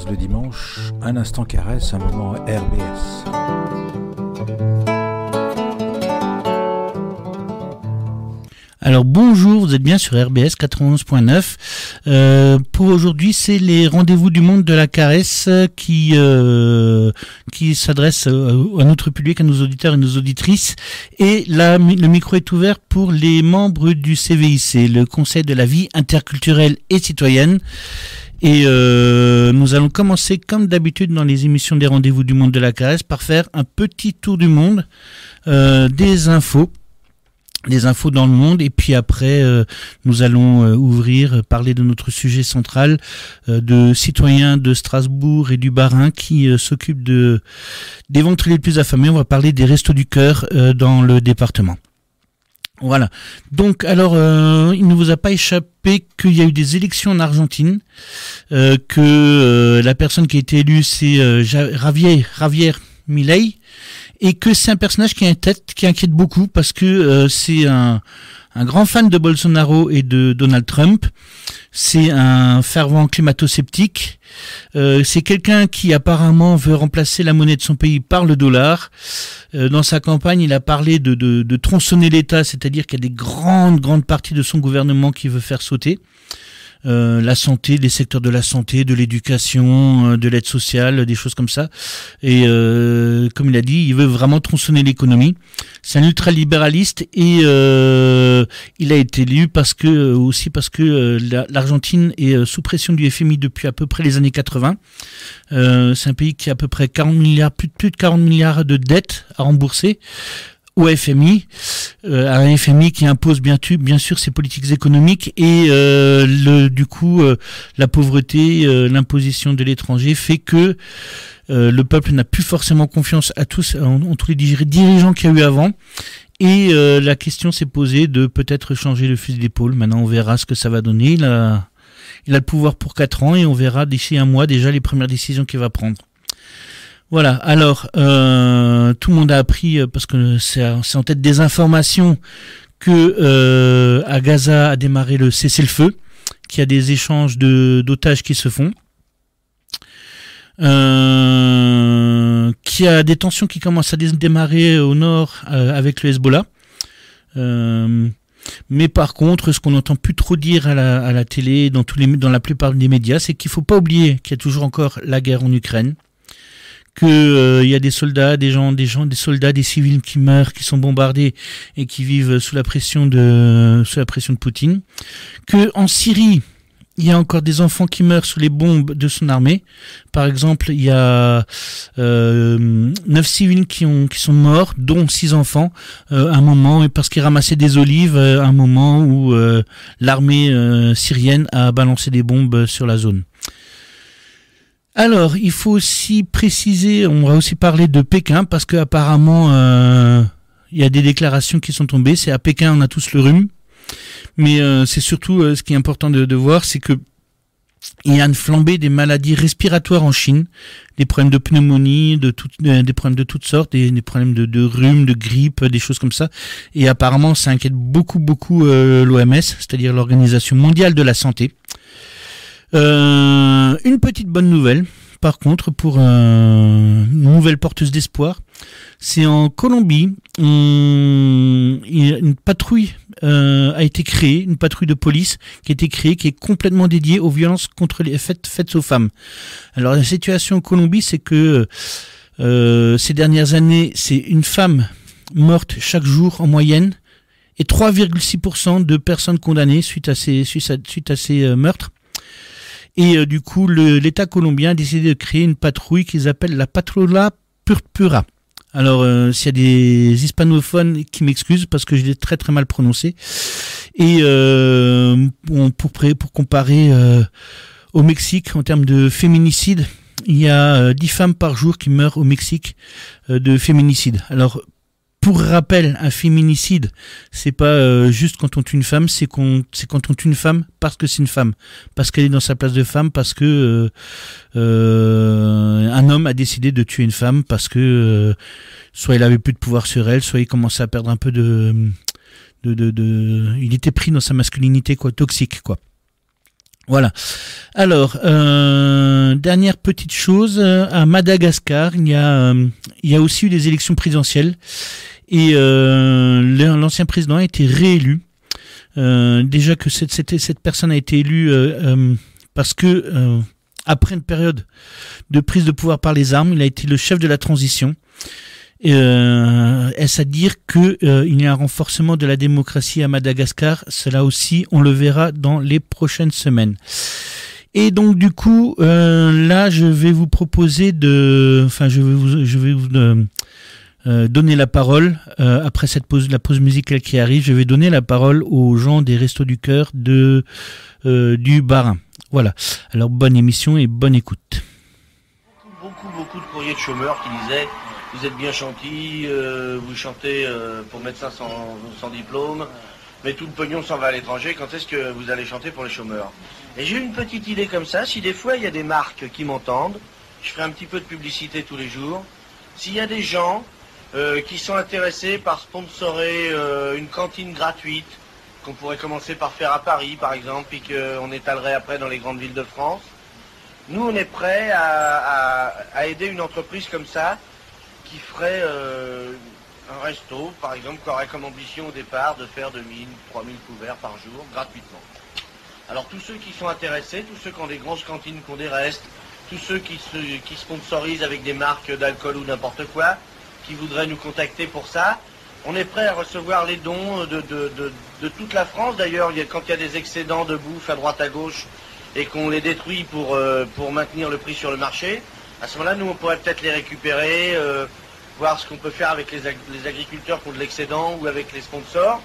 Le dimanche, un instant caresse, un moment RBS. Alors bonjour, vous êtes bien sur RBS 91.9. Pour aujourd'hui, c'est les rendez-vous du monde de la caresse qui s'adresse à notre public, à nos auditeurs et nos auditrices. Et là, le micro est ouvert pour les membres du CVIC, le Conseil de la vie interculturelle et citoyenne. Et nous allons commencer comme d'habitude dans les émissions des rendez-vous du monde de la caresse par faire un petit tour du monde, des infos dans le monde, et puis après nous allons parler de notre sujet central de citoyens de Strasbourg et du Bas-Rhin qui s'occupent d'éventrer les plus affamés. On va parler des Restos du Cœur dans le département. Voilà. Donc, alors, il ne vous a pas échappé qu'il y a eu des élections en Argentine, que la personne qui a été élue, c'est Javier Milei, et que c'est un personnage qui inquiète beaucoup parce que c'est un grand fan de Bolsonaro et de Donald Trump. C'est un fervent climato-sceptique. C'est quelqu'un qui apparemment veut remplacer la monnaie de son pays par le dollar. Dans sa campagne, il a parlé de tronçonner l'État, c'est-à-dire qu'il y a des grandes parties de son gouvernement qui veut faire sauter. La santé, les secteurs de la santé, de l'éducation, de l'aide sociale, des choses comme ça. Et comme il a dit, il veut vraiment tronçonner l'économie. C'est un ultralibéraliste et il a été élu parce que l'Argentine est sous pression du FMI depuis à peu près les années 80. C'est un pays qui a à peu près 40 milliards, plus de 40 milliards de dettes à rembourser au FMI, un FMI qui impose bien sûr ses politiques économiques et du coup la pauvreté, l'imposition de l'étranger fait que le peuple n'a plus forcément confiance en tous les dirigeants qu'il y a eu avant. Et la question s'est posée de peut-être changer le fusil d'épaule. Maintenant, on verra ce que ça va donner. Il a le pouvoir pour 4 ans et on verra d'ici un mois déjà les premières décisions qu'il va prendre. Voilà, alors tout le monde a appris, parce que c'est en tête des informations, que à Gaza a démarré le cessez-le-feu, qu'il y a des échanges d'otages qui se font, qu'il y a des tensions qui commencent à démarrer au nord avec le Hezbollah. Mais par contre, ce qu'on n'entend plus trop dire à la télé, dans la plupart des médias, c'est qu'il ne faut pas oublier qu'il y a toujours encore la guerre en Ukraine. Que y a des soldats, des soldats, des civils qui meurent, qui sont bombardés et qui vivent sous la pression de Poutine. Que en Syrie, il y a encore des enfants qui meurent sous les bombes de son armée. Par exemple, il y a 9 civils qui sont morts, dont 6 enfants, un moment, parce qu'ils ramassaient des olives, un moment où l'armée syrienne a balancé des bombes sur la zone. Alors, il faut aussi préciser, on va aussi parler de Pékin, parce que apparemment il y a des déclarations qui sont tombées. C'est à Pékin, on a tous le rhume. Mais c'est surtout ce qui est important de voir, c'est que il y a une flambée des maladies respiratoires en Chine, des problèmes de pneumonie, des problèmes de toutes sortes, des problèmes de rhume, de grippe, des choses comme ça. Et apparemment, ça inquiète beaucoup l'OMS, c'est-à-dire l'Organisation mondiale de la santé. Une petite bonne nouvelle, par contre, pour une nouvelle porteuse d'espoir, c'est en Colombie, une patrouille a été créée, une patrouille de police qui a été créée, qui est complètement dédiée aux violences contre les faites aux femmes. Alors la situation en Colombie, c'est que ces dernières années, c'est une femme morte chaque jour en moyenne et 3,6% de personnes condamnées suite à ces meurtres. Et du coup, l'État colombien a décidé de créer une patrouille qu'ils appellent la Patrulla Purpura. Alors, s'il y a des hispanophones qui m'excusent parce que je l'ai très mal prononcé. Et pour comparer au Mexique, en termes de féminicide, il y a 10 femmes par jour qui meurent au Mexique de féminicide. Alors, pour rappel, un féminicide, c'est pas juste quand on tue une femme, c'est quand on tue une femme parce que c'est une femme, parce qu'elle est dans sa place de femme, parce que un homme a décidé de tuer une femme parce que soit il avait plus de pouvoir sur elle, soit il commençait à perdre un peu il était pris dans sa masculinité toxique quoi. Voilà. Alors, dernière petite chose, à Madagascar, il y a aussi eu des élections présidentielles et l'ancien président a été réélu. Déjà que cette personne a été élue parce que après une période de prise de pouvoir par les armes, il a été le chef de la transition. Est-ce à dire que il y a un renforcement de la démocratie à Madagascar? Cela aussi, on le verra dans les prochaines semaines. Et donc du coup, là, je vais vous proposer je vais vous donner la parole après la pause musicale qui arrive. Je vais donner la parole aux gens des Restos du Cœur du Bas-Rhin. Voilà. Alors bonne émission et bonne écoute. Beaucoup de courriers de chômeurs qui disaient: vous êtes bien gentil, vous chantez pour médecins sans diplôme, mais tout le pognon s'en va à l'étranger, quand est-ce que vous allez chanter pour les chômeurs? Et j'ai une petite idée comme ça, si des fois il y a des marques qui m'entendent, je ferai un petit peu de publicité tous les jours, s'il y a des gens qui sont intéressés par sponsorer une cantine gratuite, qu'on pourrait commencer par faire à Paris par exemple, puis qu'on étalerait après dans les grandes villes de France, nous on est prêts à aider une entreprise comme ça, qui ferait un resto, par exemple, qui aurait comme ambition au départ de faire 2000, 3000 couverts par jour, gratuitement. Alors tous ceux qui sont intéressés, tous ceux qui ont des grosses cantines, qui ont des restes, tous ceux qui sponsorisent avec des marques d'alcool ou n'importe quoi, qui voudraient nous contacter pour ça, on est prêt à recevoir les dons de toute la France. D'ailleurs, quand il y a des excédents de bouffe à droite à gauche et qu'on les détruit pour maintenir le prix sur le marché, à ce moment-là, nous, on pourrait peut-être les récupérer, voir ce qu'on peut faire avec les agriculteurs qui ont de l'excédent ou avec les sponsors.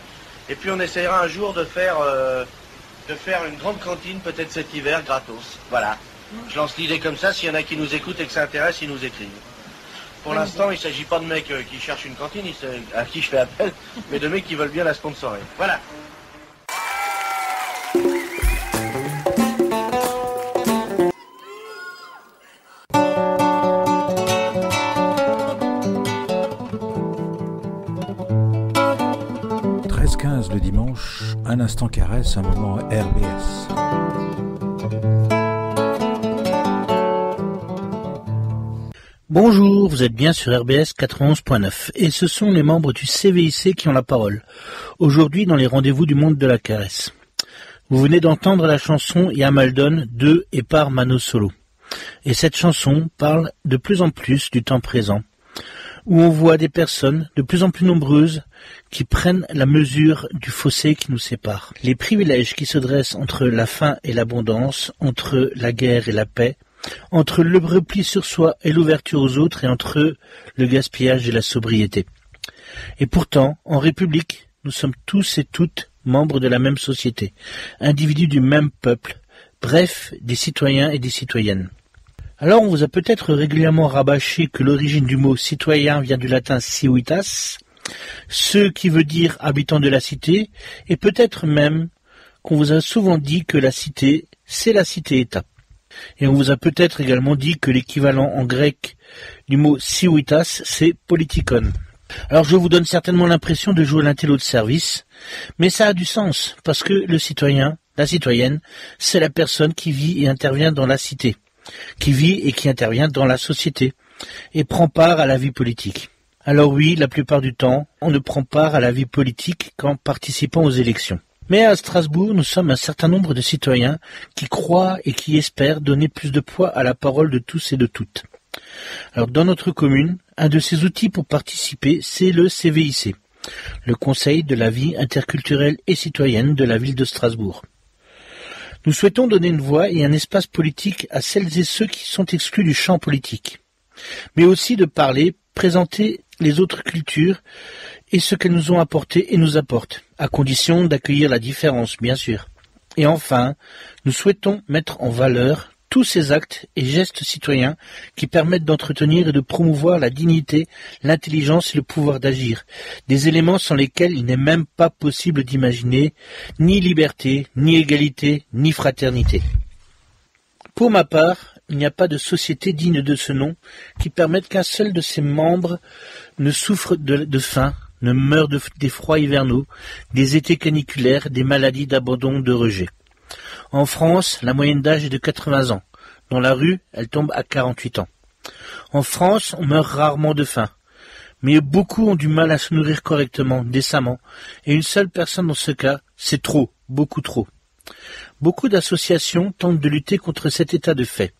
Et puis, on essaiera un jour de faire une grande cantine, peut-être cet hiver, gratos. Voilà. Je lance l'idée comme ça. S'il y en a qui nous écoutent et que ça intéresse, ils nous écrivent. Pour l'instant, il ne s'agit pas de mecs qui cherchent une cantine, à qui je fais appel, mais de mecs qui veulent bien la sponsorer. Voilà. 13h15 le dimanche, un instant caresse, un moment RBS. Bonjour, vous êtes bien sur RBS 91.9 et ce sont les membres du CVIC qui ont la parole. Aujourd'hui dans les rendez-vous du monde de la caresse. Vous venez d'entendre la chanson Yamaldon de et par Mano Solo. Et cette chanson parle de plus en plus du temps présent, où on voit des personnes de plus en plus nombreuses qui prennent la mesure du fossé qui nous sépare. Les privilèges qui se dressent entre la faim et l'abondance, entre la guerre et la paix, entre le repli sur soi et l'ouverture aux autres, et entre le gaspillage et la sobriété. Et pourtant, en République, nous sommes tous et toutes membres de la même société, individus du même peuple, bref, des citoyens et des citoyennes. Alors on vous a peut-être régulièrement rabâché que l'origine du mot citoyen vient du latin civitas, ce qui veut dire habitant de la cité, et peut-être même qu'on vous a souvent dit que la cité, c'est la cité-État. Et on vous a peut-être également dit que l'équivalent en grec du mot civitas, c'est politikon. Alors je vous donne certainement l'impression de jouer l'intello de service, mais ça a du sens, parce que le citoyen, la citoyenne, c'est la personne qui vit et intervient dans la cité, qui vit et qui intervient dans la société, et prend part à la vie politique. Alors oui, la plupart du temps, on ne prend part à la vie politique qu'en participant aux élections. Mais à Strasbourg, nous sommes un certain nombre de citoyens qui croient et qui espèrent donner plus de poids à la parole de tous et de toutes. Alors dans notre commune, un de ces outils pour participer, c'est le CVIC, le Conseil de la vie interculturelle et citoyenne de la ville de Strasbourg. Nous souhaitons donner une voix et un espace politique à celles et ceux qui sont exclus du champ politique, mais aussi de parler, présenter les autres cultures et ce qu'elles nous ont apporté et nous apportent, à condition d'accueillir la différence, bien sûr. Et enfin, nous souhaitons mettre en valeur tous ces actes et gestes citoyens qui permettent d'entretenir et de promouvoir la dignité, l'intelligence et le pouvoir d'agir, des éléments sans lesquels il n'est même pas possible d'imaginer ni liberté, ni égalité, ni fraternité. Pour ma part, il n'y a pas de société digne de ce nom qui permette qu'un seul de ses membres ne souffre de faim, ne meure des froids hivernaux, des étés caniculaires, des maladies d'abandon, de rejet. En France, la moyenne d'âge est de 80 ans. Dans la rue, elle tombe à 48 ans. En France, on meurt rarement de faim. Mais beaucoup ont du mal à se nourrir correctement, décemment. Et une seule personne dans ce cas, c'est trop, beaucoup trop. Beaucoup d'associations tentent de lutter contre cet état de fait.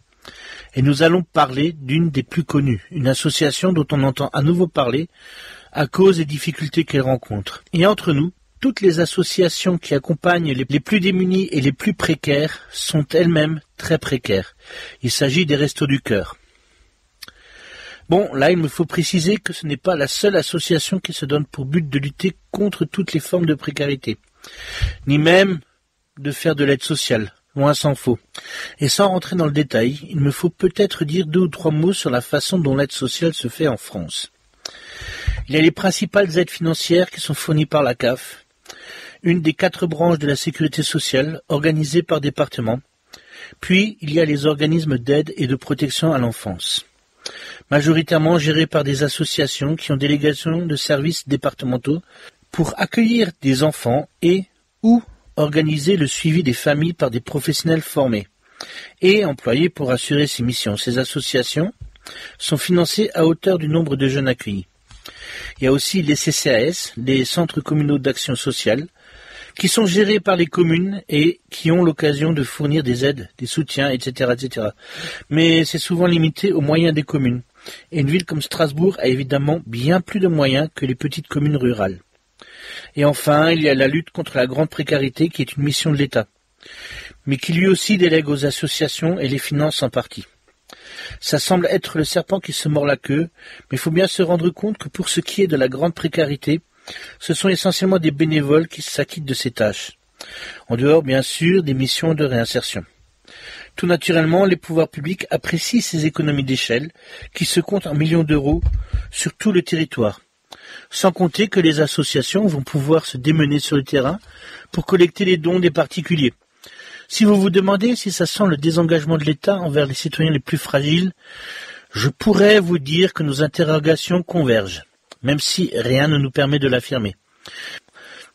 Et nous allons parler d'une des plus connues, une association dont on entend à nouveau parler à cause des difficultés qu'elle rencontre. Et entre nous, toutes les associations qui accompagnent les plus démunis et les plus précaires sont elles-mêmes très précaires. Il s'agit des Restos du Cœur. Bon, là, il me faut préciser que ce n'est pas la seule association qui se donne pour but de lutter contre toutes les formes de précarité, ni même de faire de l'aide sociale, loin s'en faut. Et sans rentrer dans le détail, il me faut peut-être dire 2 ou 3 mots sur la façon dont l'aide sociale se fait en France. Il y a les principales aides financières qui sont fournies par la CAF, une des 4 branches de la sécurité sociale organisées par département. Puis, il y a les organismes d'aide et de protection à l'enfance, majoritairement gérés par des associations qui ont délégation de services départementaux pour accueillir des enfants et ou organiser le suivi des familles par des professionnels formés et employés pour assurer ces missions. Ces associations sont financées à hauteur du nombre de jeunes accueillis. Il y a aussi les CCAS, les centres communaux d'action sociale, qui sont gérés par les communes et qui ont l'occasion de fournir des aides, des soutiens, etc., etc. Mais c'est souvent limité aux moyens des communes. Et une ville comme Strasbourg a évidemment bien plus de moyens que les petites communes rurales. Et enfin, il y a la lutte contre la grande précarité qui est une mission de l'État, mais qui lui aussi délègue aux associations et les finance en partie. Ça semble être le serpent qui se mord la queue, mais il faut bien se rendre compte que pour ce qui est de la grande précarité, ce sont essentiellement des bénévoles qui s'acquittent de ces tâches, en dehors bien sûr des missions de réinsertion. Tout naturellement, les pouvoirs publics apprécient ces économies d'échelle qui se comptent en millions d'euros sur tout le territoire, sans compter que les associations vont pouvoir se démener sur le terrain pour collecter les dons des particuliers. Si vous vous demandez si ça sent le désengagement de l'État envers les citoyens les plus fragiles, je pourrais vous dire que nos interrogations convergent, même si rien ne nous permet de l'affirmer.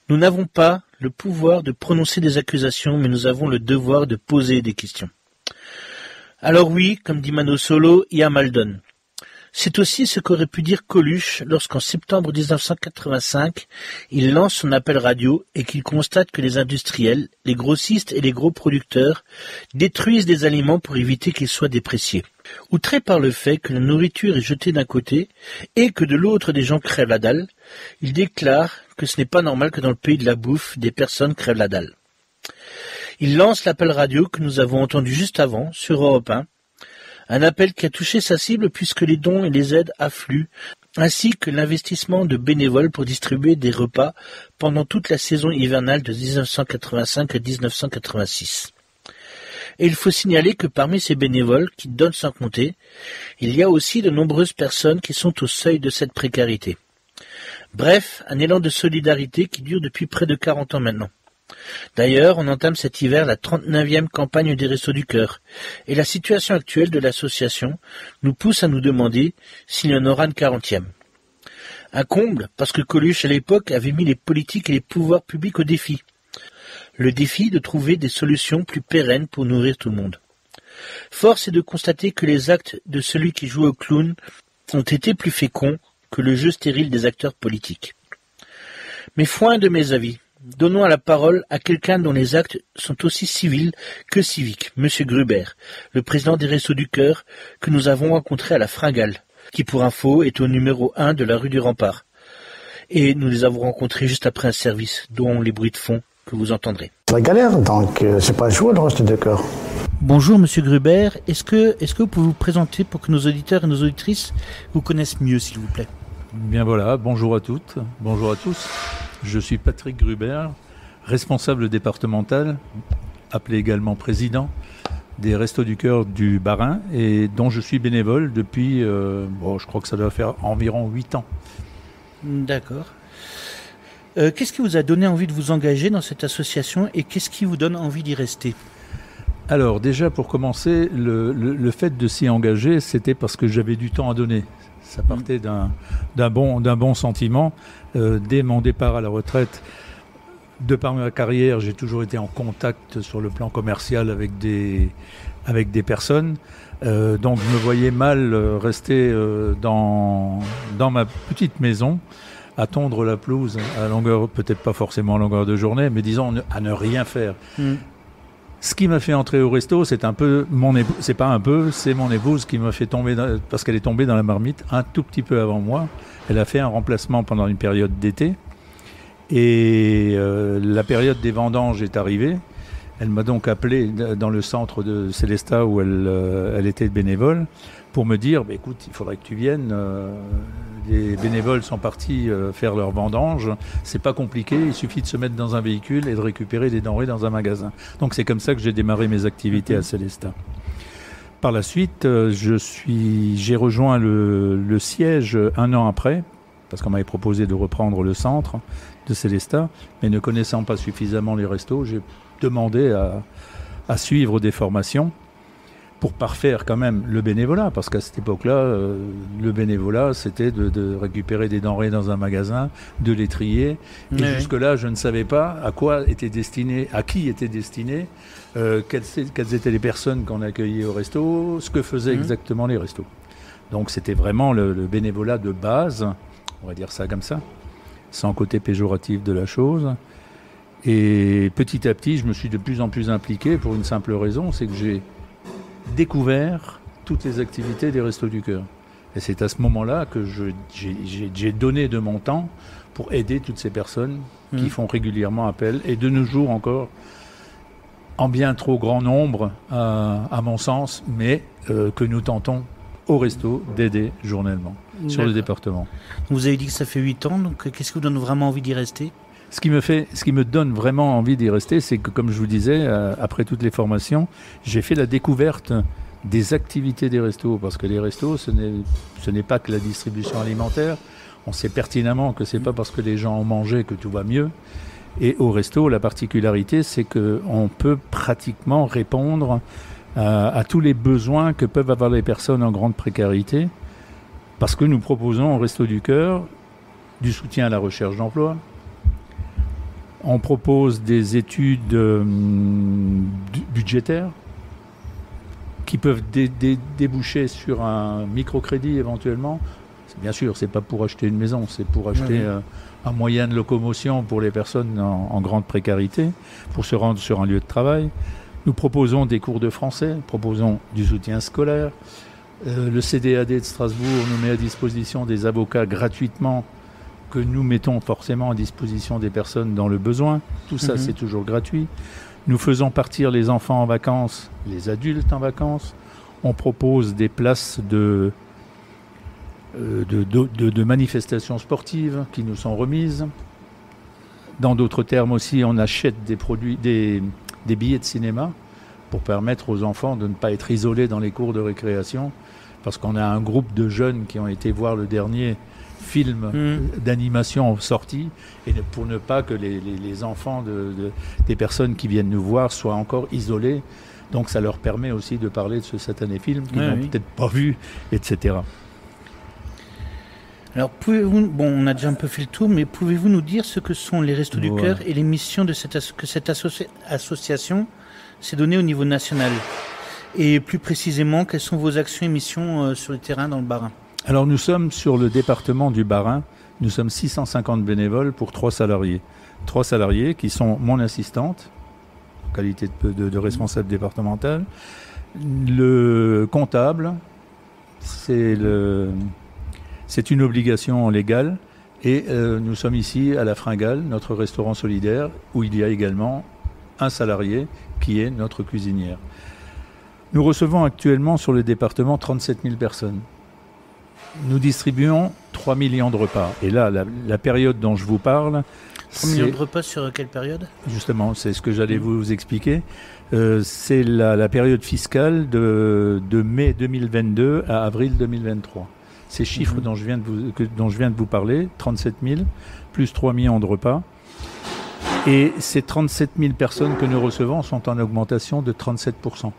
Nous n'avons pas le pouvoir de prononcer des accusations, mais nous avons le devoir de poser des questions. Alors oui, comme dit Mano Solo, il y a Maldon. C'est aussi ce qu'aurait pu dire Coluche lorsqu'en septembre 1985, il lance son appel radio et qu'il constate que les industriels, les grossistes et les gros producteurs détruisent des aliments pour éviter qu'ils soient dépréciés. Outré par le fait que la nourriture est jetée d'un côté et que de l'autre des gens crèvent la dalle, il déclare que ce n'est pas normal que dans le pays de la bouffe, des personnes crèvent la dalle. Il lance l'appel radio que nous avons entendu juste avant sur Europe 1, un appel qui a touché sa cible puisque les dons et les aides affluent, ainsi que l'investissement de bénévoles pour distribuer des repas pendant toute la saison hivernale de 1985 à 1986. Et il faut signaler que parmi ces bénévoles, qui donnent sans compter, il y a aussi de nombreuses personnes qui sont au seuil de cette précarité. Bref, un élan de solidarité qui dure depuis près de 40 ans maintenant. D'ailleurs, on entame cet hiver la 39e campagne des Restos du Cœur, et la situation actuelle de l'association nous pousse à nous demander s'il y en aura une 40e. Un comble, parce que Coluche à l'époque avait mis les politiques et les pouvoirs publics au défi. Le défi de trouver des solutions plus pérennes pour nourrir tout le monde. Force est de constater que les actes de celui qui joue au clown ont été plus féconds que le jeu stérile des acteurs politiques. Mais foin de mes avis. Donnons la parole à quelqu'un dont les actes sont aussi civils que civiques, Monsieur Gruber, le président des Restos du Cœur, que nous avons rencontré à la Fringale, qui pour info est au numéro 1 de la rue du Rempart. Et nous les avons rencontrés juste après un service, dont les bruits de fond que vous entendrez. La galère, donc c'est pas joué le Restos du Cœur. Bonjour Monsieur Gruber, est-ce que vous pouvez vous présenter pour que nos auditeurs et nos auditrices vous connaissent mieux, s'il vous plaît? Bien voilà, bonjour à toutes, bonjour à tous. Je suis Patrick Gruber, responsable départemental, appelé également président des Restos du Cœur du Bas-Rhin et dont je suis bénévole depuis, je crois que ça doit faire environ 8 ans. D'accord. Qu'est-ce qui vous a donné envie de vous engager dans cette association et qu'est-ce qui vous donne envie d'y rester? Alors déjà pour commencer, le fait de s'y engager, c'était parce que j'avais du temps à donner. Ça partait d'un bon sentiment. Dès mon départ à la retraite, de par ma carrière, j'ai toujours été en contact sur le plan commercial avec des personnes. Donc je me voyais mal rester dans ma petite maison à tondre la pelouse à longueur, peut-être pas forcément à longueur de journée, mais disons à ne rien faire. Ce qui m'a fait entrer au resto, c'est un peu c'est mon épouse qui m'a fait tomber, parce qu'elle est tombée dans la marmite un tout petit peu avant moi. Elle a fait un remplacement pendant une période d'été. Et la période des vendanges est arrivée. Elle m'a donc appelé dans le centre de Célestat où elle était bénévole pour me dire écoute, il faudrait que tu viennes. Les bénévoles sont partis faire leurs vendanges. C'est pas compliqué, il suffit de se mettre dans un véhicule et de récupérer des denrées dans un magasin. Donc c'est comme ça que j'ai démarré mes activités à Célestat. Par la suite, j'ai rejoint le siège un an après, parce qu'on m'avait proposé de reprendre le centre de Célestat, mais ne connaissant pas suffisamment les restos, j'ai demandé à suivre des formations pour parfaire quand même le bénévolat, parce qu'à cette époque-là, le bénévolat, c'était de récupérer des denrées dans un magasin, de les trier. Et jusque-là, je ne savais pas à qui étaient destinés, quelles étaient les personnes qu'on accueillait au resto, ce que faisaient exactement les restos. Donc c'était vraiment le bénévolat de base, on va dire ça comme ça, sans côté péjoratif de la chose. Et petit à petit, je me suis de plus en plus impliqué pour une simple raison, c'est que j'ai découvert toutes les activités des Restos du Cœur. Et c'est à ce moment-là que j'ai donné de mon temps pour aider toutes ces personnes qui font régulièrement appel, et de nos jours encore, en bien trop grand nombre, à mon sens, mais que nous tentons au resto d'aider journellement sur le département. Vous avez dit que ça fait 8 ans, donc qu'est-ce qui vous donne vraiment envie d'y rester ? Ce qui me donne vraiment envie d'y rester, c'est que, comme je vous disais, après toutes les formations, j'ai fait la découverte des activités des restos, parce que les restos, ce n'est pas que la distribution alimentaire. On sait pertinemment que c'est pas parce que les gens ont mangé que tout va mieux. Et au resto, la particularité, c'est qu'on peut pratiquement répondre à tous les besoins que peuvent avoir les personnes en grande précarité, parce que nous proposons au Resto du Cœur du soutien à la recherche d'emploi. On propose des études budgétaires qui peuvent déboucher sur un microcrédit éventuellement. Bien sûr, c'est pas pour acheter une maison, c'est pour acheter un moyen de locomotion pour les personnes en grande précarité, pour se rendre sur un lieu de travail. Nous proposons des cours de français, proposons du soutien scolaire. Le CDAD de Strasbourg nous met à disposition des avocats gratuitement, que nous mettons forcément à disposition des personnes dans le besoin. Tout ça, c'est toujours gratuit. Nous faisons partir les enfants en vacances, les adultes en vacances. On propose des places de manifestations sportives qui nous sont remises. Dans d'autres termes aussi, on achète des billets de cinéma pour permettre aux enfants de ne pas être isolés dans les cours de récréation, parce qu'on a un groupe de jeunes qui ont été voir le dernier film d'animation sorti, et pour ne pas que les enfants des personnes qui viennent nous voir soient encore isolés. Donc ça leur permet aussi de parler de ce satané film qu'ils n'ont peut-être pas vu, etc. Alors, on a déjà un peu fait le tour, mais pouvez-vous nous dire ce que sont les Restos du Cœur et les missions de que cette association s'est donnée au niveau national? Et plus précisément, quelles sont vos actions et missions sur le terrain dans le Bas-Rhin? Alors, nous sommes sur le département du Bas-Rhin. Nous sommes 650 bénévoles pour 3 salariés. 3 salariés qui sont mon assistante, en qualité de responsable départemental, le comptable, c'est une obligation légale, et nous sommes ici à la Fringale, notre restaurant solidaire, où il y a également un salarié qui est notre cuisinière. Nous recevons actuellement sur le département 37 000 personnes. Nous distribuons 3 millions de repas. Et là, la période dont je vous parle... 3 millions de repas sur quelle période? Justement, c'est ce que j'allais vous expliquer. C'est la période fiscale de mai 2022 à avril 2023. Ces chiffres dont je viens de vous parler, 37 000, plus 3 millions de repas. Et ces 37 000 personnes que nous recevons sont en augmentation de 37%.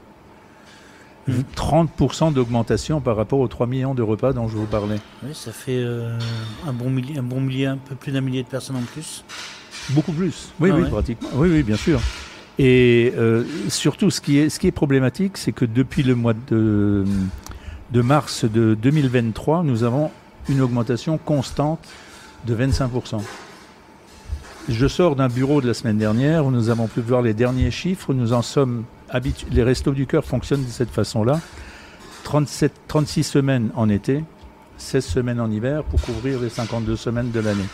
30% d'augmentation par rapport aux 3 millions de repas dont je vous parlais. Oui, ça fait un bon millier, un peu plus d'un millier de personnes en plus. Beaucoup plus, oui, pratiquement. Oui, bien sûr. Et surtout, ce qui est problématique, c'est que depuis le mois de mars de 2023, nous avons une augmentation constante de 25%. Je sors d'un bureau de la semaine dernière où nous avons pu voir les derniers chiffres. Nous en sommes habitués. Les Restos du Cœur fonctionnent de cette façon-là. 36 semaines en été, 16 semaines en hiver pour couvrir les 52 semaines de l'année.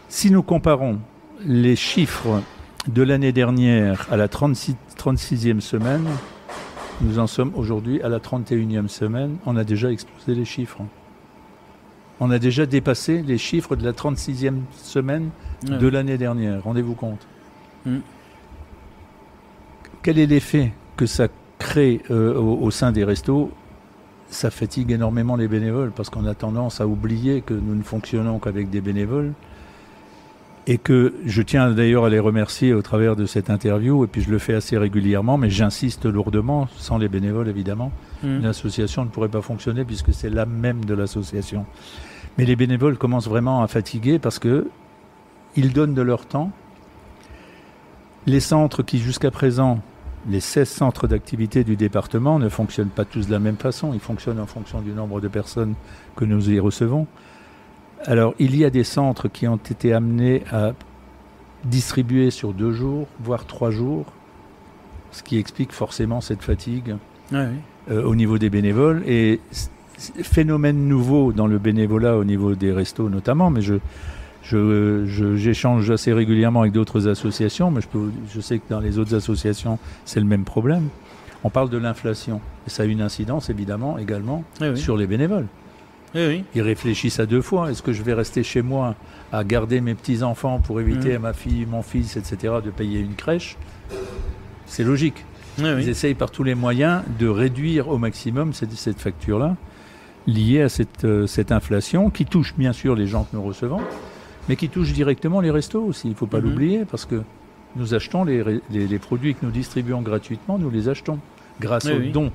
Si nous comparons les chiffres de l'année dernière à la 36e semaine, nous en sommes aujourd'hui à la 31e semaine. On a déjà explosé les chiffres. On a déjà dépassé les chiffres de la 36e semaine de l'année dernière. Rendez-vous compte. Quel est l'effet que ça crée au sein des restos? Ça fatigue énormément les bénévoles parce qu'on a tendance à oublier que nous ne fonctionnons qu'avec des bénévoles. Et que je tiens d'ailleurs à les remercier au travers de cette interview, et puis je le fais assez régulièrement, mais j'insiste lourdement, sans les bénévoles évidemment, une association ne pourrait pas fonctionner puisque c'est l'âme même de l'association. Mais les bénévoles commencent vraiment à fatiguer parce qu'ils donnent de leur temps. Les centres qui jusqu'à présent, les 16 centres d'activité du département ne fonctionnent pas tous de la même façon, ils fonctionnent en fonction du nombre de personnes que nous y recevons. Alors, il y a des centres qui ont été amenés à distribuer sur 2 jours, voire 3 jours, ce qui explique forcément cette fatigue au niveau des bénévoles. Et phénomène nouveau dans le bénévolat au niveau des restos notamment, mais j'échange assez régulièrement avec d'autres associations, mais je sais que dans les autres associations, c'est le même problème. On parle de l'inflation, et ça a une incidence évidemment également sur les bénévoles. Ils réfléchissent à 2 fois. Est-ce que je vais rester chez moi à garder mes petits-enfants pour éviter à ma fille, mon fils, etc. de payer une crèche? C'est logique. Ils essayent par tous les moyens de réduire au maximum cette facture-là, liée à cette inflation qui touche bien sûr les gens que nous recevons, mais qui touche directement les restos aussi. Il ne faut pas l'oublier parce que nous achetons les produits que nous distribuons gratuitement, nous les achetons grâce aux dons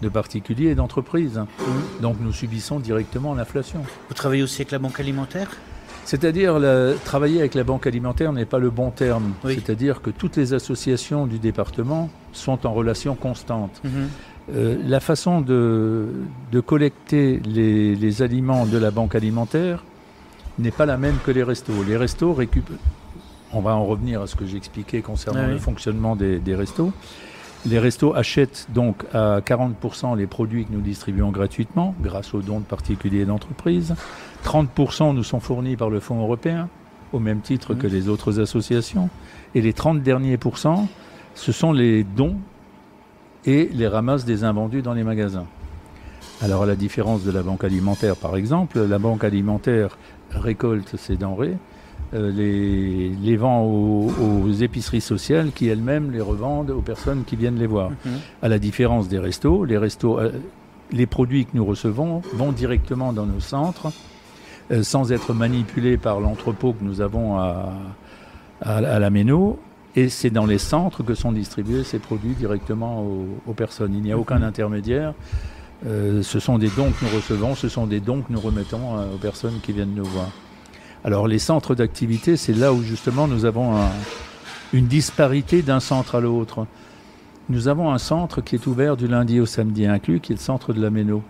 de particuliers et d'entreprises. Donc nous subissons directement l'inflation. Vous travaillez aussi avec la banque alimentaire? C'est-à-dire, travailler avec la banque alimentaire n'est pas le bon terme. C'est-à-dire que toutes les associations du département sont en relation constante. La façon de collecter les aliments de la banque alimentaire n'est pas la même que les restos. Les restos récupèrent... On va en revenir à ce que j'expliquais concernant le fonctionnement des restos. Les restos achètent donc à 40% les produits que nous distribuons gratuitement, grâce aux dons de particuliers et d'entreprises. 30% nous sont fournis par le Fonds européen, au même titre que les autres associations. Et les 30 derniers pourcents, ce sont les dons et les ramasses des invendus dans les magasins. Alors à la différence de la banque alimentaire par exemple, la banque alimentaire récolte ces denrées, les vend aux épiceries sociales qui elles-mêmes les revendent aux personnes qui viennent les voir. À la différence des restos, les restos les produits que nous recevons vont directement dans nos centres, sans être manipulés par l'entrepôt que nous avons à la Méno. Et c'est dans les centres que sont distribués ces produits directement aux personnes. Il n'y a aucun intermédiaire. Ce sont des dons que nous recevons, ce sont des dons que nous remettons aux personnes qui viennent nous voir. Alors les centres d'activité, c'est là où justement nous avons une disparité d'un centre à l'autre. Nous avons un centre qui est ouvert du lundi au samedi inclus, qui est le centre de la Méno.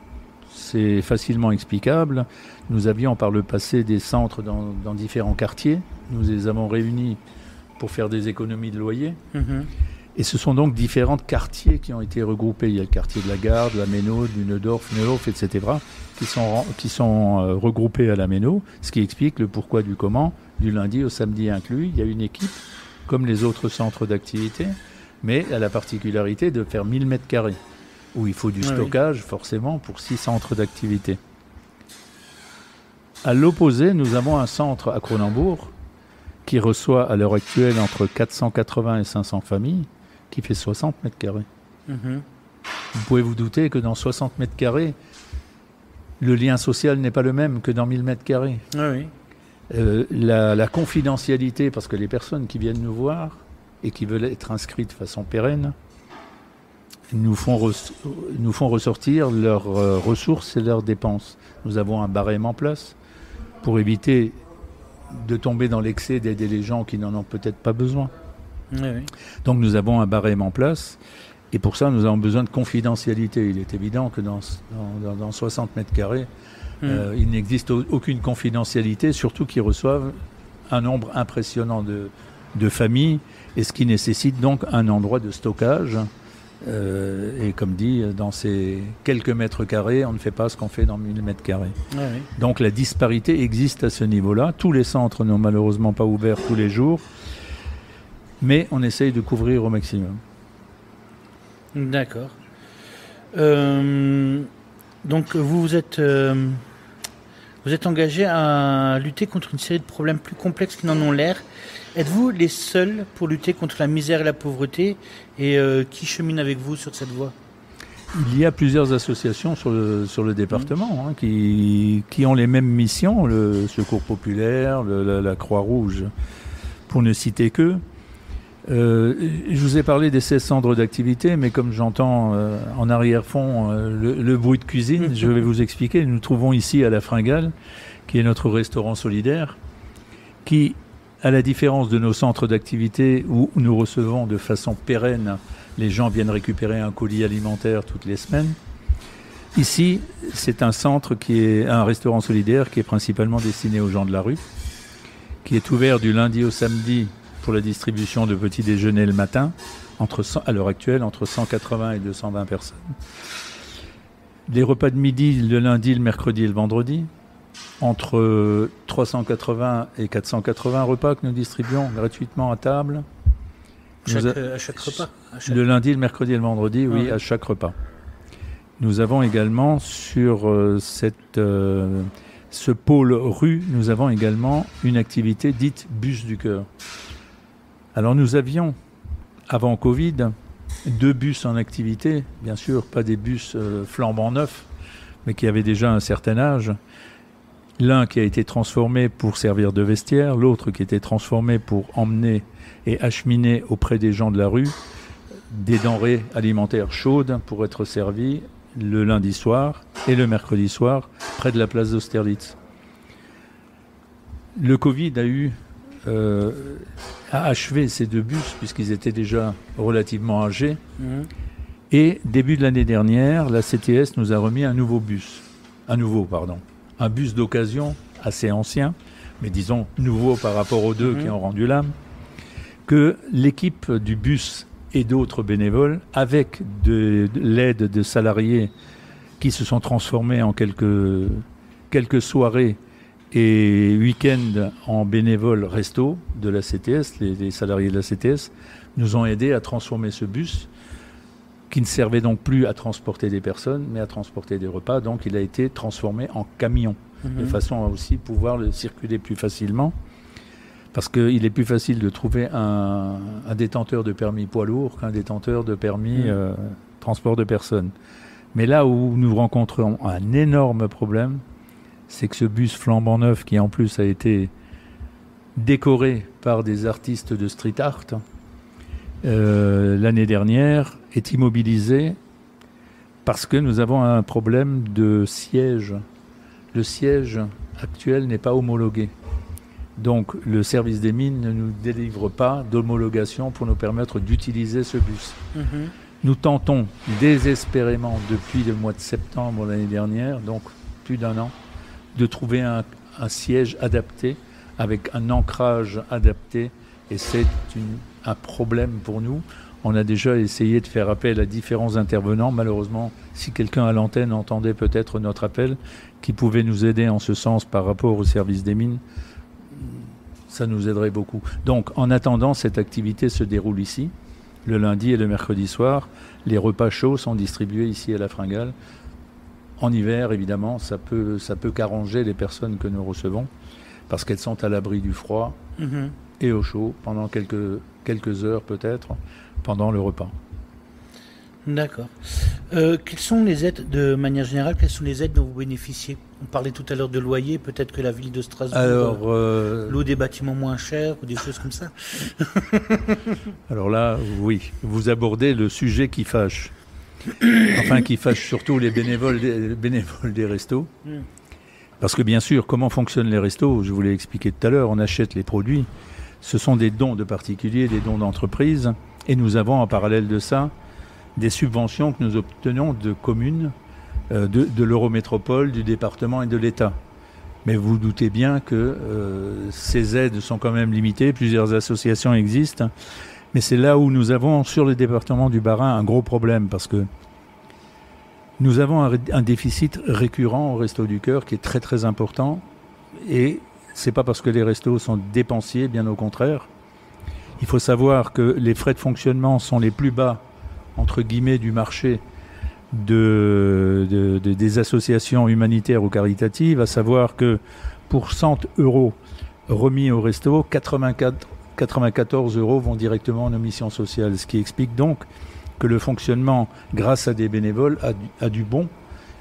C'est facilement explicable. Nous avions par le passé des centres dans différents quartiers. Nous les avons réunis pour faire des économies de loyer. Et ce sont donc différents quartiers qui ont été regroupés. Il y a le quartier de la Gare, de la Méno, du Neudorf, Neuhof, etc., qui sont regroupés à la Méno, ce qui explique le pourquoi du comment, du lundi au samedi inclus. Il y a une équipe, comme les autres centres d'activité, mais elle a la particularité de faire 1000 mètres carrés, où il faut du stockage, forcément, pour 6 centres d'activité. À l'opposé, nous avons un centre à Cronenbourg, qui reçoit à l'heure actuelle entre 480 et 500 familles, qui fait 60 mètres carrés. Vous pouvez vous douter que dans 60 mètres carrés, le lien social n'est pas le même que dans 1000 mètres carrés. La confidentialité, parce que les personnes qui viennent nous voir et qui veulent être inscrites de façon pérenne, nous font ressortir leurs ressources et leurs dépenses. Nous avons un barème en place pour éviter de tomber dans l'excès d'aider les gens qui n'en ont peut-être pas besoin. Donc nous avons un barème en place et pour ça nous avons besoin de confidentialité. Il est évident que dans 60 mètres carrés, il n'existe aucune confidentialité, surtout qu'ils reçoivent un nombre impressionnant de familles, et ce qui nécessite donc un endroit de stockage. Et comme dit, dans ces quelques mètres carrés, on ne fait pas ce qu'on fait dans 1000 mètres carrés. Donc la disparité existe à ce niveau-là. Tous les centres n'ont malheureusement pas ouvert tous les jours, mais on essaye de couvrir au maximum. D'accord. Donc vous êtes engagé à lutter contre une série de problèmes plus complexes qui n'en ont l'air. Êtes-vous les seuls pour lutter contre la misère et la pauvreté, et qui chemine avec vous sur cette voie ? Il y a plusieurs associations sur le département qui ont les mêmes missions, le Secours populaire, la Croix-Rouge, pour ne citer qu'eux. Je vous ai parlé des 16 centres d'activité, mais comme j'entends en arrière-fond le bruit de cuisine, je vais vous expliquer. Nous nous trouvons ici à La Fringale, qui est notre restaurant solidaire, qui, à la différence de nos centres d'activité où nous recevons de façon pérenne, les gens viennent récupérer un colis alimentaire toutes les semaines. Ici, c'est un centre un restaurant solidaire qui est principalement destiné aux gens de la rue, qui est ouvert du lundi au samedi pour la distribution de petits déjeuners le matin, à l'heure actuelle, entre 180 et 220 personnes. Les repas de midi, le lundi, le mercredi et le vendredi, entre 380 et 480 repas que nous distribuons gratuitement à table. À chaque repas Le lundi, le mercredi et le vendredi, oui, à chaque repas. Nous avons également sur ce pôle rue, nous avons également une activité dite bus du cœur. Alors nous avions, avant Covid, 2 bus en activité, bien sûr, pas des bus flambant neufs, mais qui avaient déjà un certain âge. L'un qui a été transformé pour servir de vestiaire, l'autre qui était transformé pour emmener et acheminer auprès des gens de la rue des denrées alimentaires chaudes pour être servies le lundi soir et le mercredi soir près de la place d'Austerlitz. Le Covid a achevé ces 2 bus puisqu'ils étaient déjà relativement âgés. Et début de l'année dernière, la CTS nous a remis un bus d'occasion assez ancien, mais disons nouveau par rapport aux 2 qui ont rendu l'âme, que l'équipe du bus et d'autres bénévoles, avec de l'aide de salariés qui se sont transformés en quelques soirées et week-ends en bénévoles resto de la CTS, les salariés de la CTS, nous ont aidés à transformer ce bus qui ne servait donc plus à transporter des personnes, mais à transporter des repas. Donc il a été transformé en camion, de façon à aussi pouvoir le circuler plus facilement. Parce qu'il est plus facile de trouver un détenteur de permis poids lourd qu'un détenteur de permis transport de personnes. Mais là où nous rencontrons un énorme problème, c'est que ce bus flambant neuf, qui en plus a été décoré par des artistes de street art, l'année dernière, est immobilisé parce que nous avons un problème de siège. Le siège actuel n'est pas homologué. Donc le service des mines ne nous délivre pas d'homologation pour nous permettre d'utiliser ce bus. Nous tentons désespérément depuis le mois de septembre l'année dernière, donc plus d'1 an, de trouver un siège adapté, avec un ancrage adapté, et c'est un problème pour nous. On a déjà essayé de faire appel à différents intervenants. Malheureusement, si quelqu'un à l'antenne entendait peut-être notre appel, qui pouvait nous aider en ce sens par rapport au service des mines, ça nous aiderait beaucoup. Donc, en attendant, cette activité se déroule ici. Le lundi et le mercredi soir, les repas chauds sont distribués ici à la Fringale. En hiver, évidemment, ça peut qu'arranger les personnes que nous recevons, parce qu'elles sont à l'abri du froid et au chaud pendant quelques heures peut-être, pendant le repas. D'accord. Quelles sont les aides, de manière générale, quelles sont les aides dont vous bénéficiez? On parlait tout à l'heure de loyer, peut-être que la ville de Strasbourg loue des bâtiments moins chers ou des choses comme ça. Alors là, oui, vous abordez le sujet qui fâche. Enfin, qui fâche surtout les bénévoles des restos. Parce que bien sûr, comment fonctionnent les restos? Je vous l'ai expliqué tout à l'heure, on achète les produits. Ce sont des dons de particuliers, des dons d'entreprises. Et nous avons en parallèle de ça des subventions que nous obtenons de communes, de l'Eurométropole, du département et de l'État. Mais vous doutez bien que ces aides sont quand même limitées, plusieurs associations existent. Mais c'est là où nous avons, sur le département du Bas-Rhin, un gros problème, parce que nous avons un déficit récurrent au Resto du Cœur qui est très très important. Et c'est pas parce que les restos sont dépensiers, bien au contraire. Il faut savoir que les frais de fonctionnement sont les plus bas, entre guillemets, du marché des associations humanitaires ou caritatives, à savoir que pour 100 € remis au resto, 94 € vont directement en missions sociales, ce qui explique donc que le fonctionnement, grâce à des bénévoles, a du bon,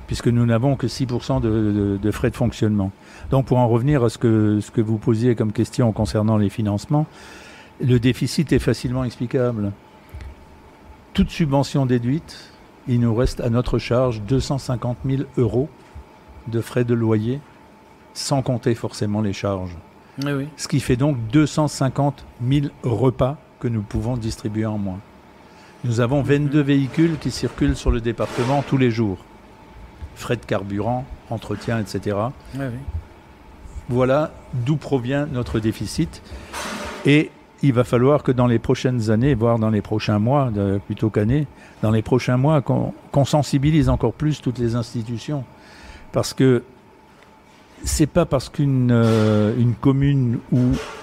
puisque nous n'avons que 6% de frais de fonctionnement. Donc pour en revenir à ce que vous posiez comme question concernant les financements, le déficit est facilement explicable. Toute subvention déduite, il nous reste à notre charge 250 000 € de frais de loyer, sans compter forcément les charges. Oui. Ce qui fait donc 250 000 repas que nous pouvons distribuer en moins. Nous avons 22 véhicules qui circulent sur le département tous les jours. Frais de carburant, entretien, etc. Oui. Voilà d'où provient notre déficit. Et il va falloir que dans les prochaines années, voire dans les prochains mois, plutôt qu'années, dans les prochains mois, qu'on sensibilise encore plus toutes les institutions. Parce que c'est pas parce qu'une commune ou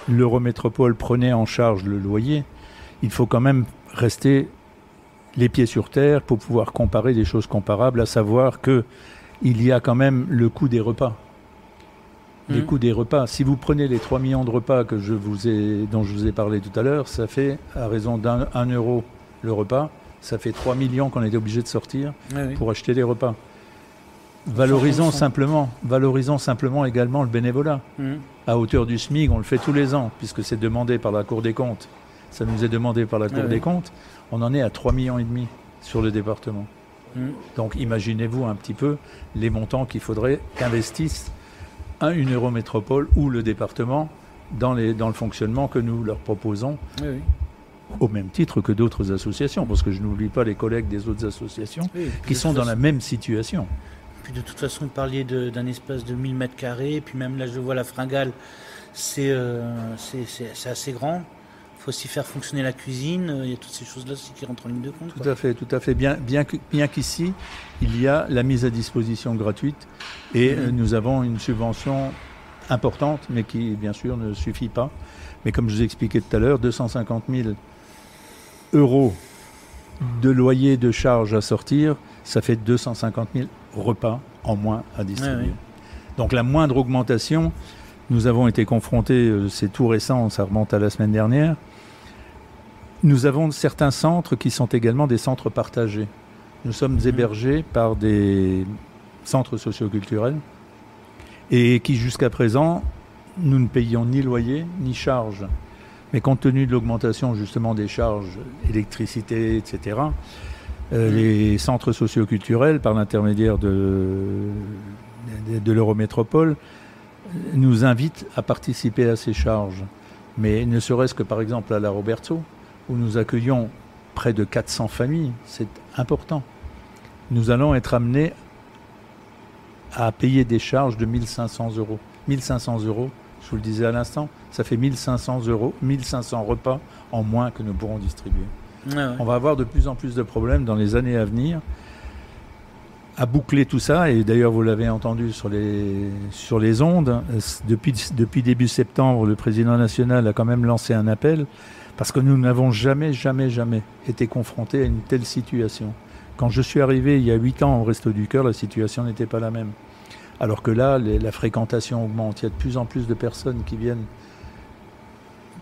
l'Eurométropole prenait en charge le loyer, il faut quand même rester les pieds sur terre pour pouvoir comparer des choses comparables, à savoir que il y a quand même le coût des repas. Les coûts des repas. Si vous prenez les 3 millions de repas dont je vous ai parlé tout à l'heure, ça fait, à raison d'1 € le repas, ça fait 3 millions qu'on était obligé de sortir pour acheter les repas. Valorisons simplement également le bénévolat. À hauteur du SMIC, on le fait tous les ans, puisque c'est demandé par la Cour des comptes. Ça nous est demandé par la Cour des comptes. On en est à 3,5 millions sur le département. Donc imaginez-vous un petit peu les montants qu'il faudrait qu'investisse une Eurométropole ou le département dans le fonctionnement que nous leur proposons, au même titre que d'autres associations, parce que je n'oublie pas les collègues des autres associations qui sont dans la même situation. Puis de toute façon, vous parliez d'un espace de 1000 m², puis même là je vois la Fringale, c'est assez grand. Il faut aussi faire fonctionner la cuisine, il y a toutes ces choses-là aussi qui rentrent en ligne de compte. Tout à fait. Bien qu'ici, il y a la mise à disposition gratuite et nous avons une subvention importante, mais qui, bien sûr, ne suffit pas. Mais comme je vous ai expliqué tout à l'heure, 250 000 € de loyer de charges à sortir, ça fait 250 000 repas en moins à distribuer. Donc la moindre augmentation, nous avons été confrontés, c'est tout récent, ça remonte à la semaine dernière. Nous avons certains centres qui sont également des centres partagés. Nous sommes hébergés par des centres socioculturels et qui, jusqu'à présent, nous ne payions ni loyer ni charges. Mais compte tenu de l'augmentation justement des charges, électricité, etc., les centres socioculturels, par l'intermédiaire de l'Eurométropole, nous invitent à participer à ces charges. Mais ne serait-ce que par exemple à la Roberto, où nous accueillons près de 400 familles, c'est important. Nous allons être amenés à payer des charges de 1 500 euros. 1 500 euros, je vous le disais à l'instant, ça fait 1 500 euros, 1 500 repas en moins que nous pourrons distribuer. Ah ouais. On va avoir de plus en plus de problèmes dans les années à venir à boucler tout ça, et d'ailleurs vous l'avez entendu sur les ondes, depuis début septembre, le président national a quand même lancé un appel, parce que nous n'avons jamais été confrontés à une telle situation. Quand je suis arrivé il y a 8 ans au Resto du Cœur, la situation n'était pas la même. Alors que là, la fréquentation augmente, il y a de plus en plus de personnes qui viennent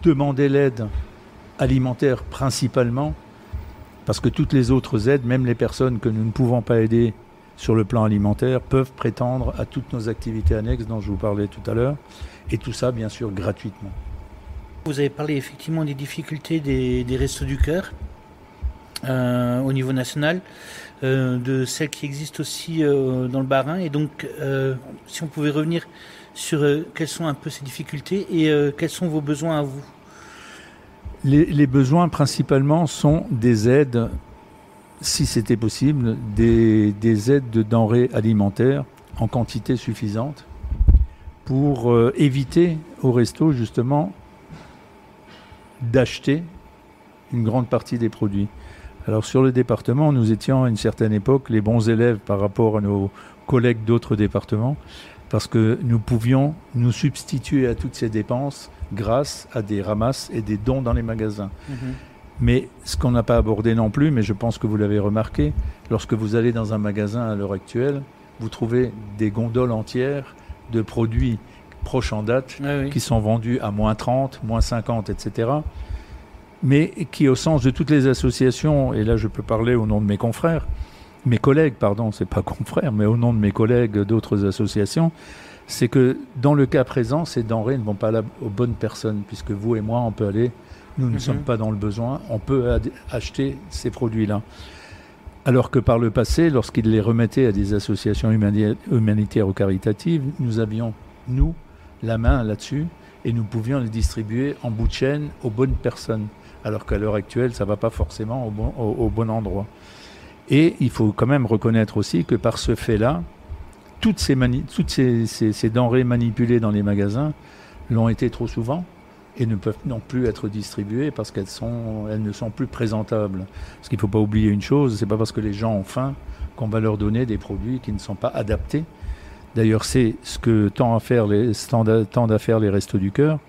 demander l'aide alimentaire principalement, parce que toutes les autres aides, même les personnes que nous ne pouvons pas aider sur le plan alimentaire, peuvent prétendre à toutes nos activités annexes dont je vous parlais tout à l'heure, et tout ça bien sûr gratuitement. Vous avez parlé effectivement des difficultés des Restos du Cœur au niveau national, de celles qui existent aussi dans le Bas-Rhin, et donc si on pouvait revenir sur quelles sont un peu ces difficultés et quels sont vos besoins à vous. Les besoins principalement sont des aides, si c'était possible, des aides de denrées alimentaires en quantité suffisante pour éviter au resto justement d'acheter une grande partie des produits. Alors sur le département, nous étions à une certaine époque les bons élèves par rapport à nos collègues d'autres départements, parce que nous pouvions nous substituer à toutes ces dépenses grâce à des ramasses et des dons dans les magasins. Mais ce qu'on n'a pas abordé non plus, mais je pense que vous l'avez remarqué, lorsque vous allez dans un magasin à l'heure actuelle, vous trouvez des gondoles entières de produits proches en date qui sont vendus à moins 30, moins 50, etc. Mais qui, au sens de toutes les associations, et là je peux parler au nom de mes collègues, c'est pas confrères, mais au nom de mes collègues d'autres associations, c'est que dans le cas présent, ces denrées ne vont pas aux bonnes personnes, puisque vous et moi, on peut aller, nous ne sommes pas dans le besoin, on peut acheter ces produits-là. Alors que par le passé, lorsqu'ils les remettaient à des associations humanitaires ou caritatives, nous avions, nous, la main là-dessus, et nous pouvions les distribuer en bout de chaîne aux bonnes personnes. Alors qu'à l'heure actuelle, ça ne va pas forcément au bon endroit. Et il faut quand même reconnaître aussi que par ce fait-là, toutes ces denrées manipulées dans les magasins l'ont été trop souvent et ne peuvent non plus être distribuées parce qu'elles ne sont plus présentables. Parce qu'il ne faut pas oublier une chose, ce n'est pas parce que les gens ont faim qu'on va leur donner des produits qui ne sont pas adaptés. D'ailleurs, c'est ce que tendent à faire les Restos du Cœur.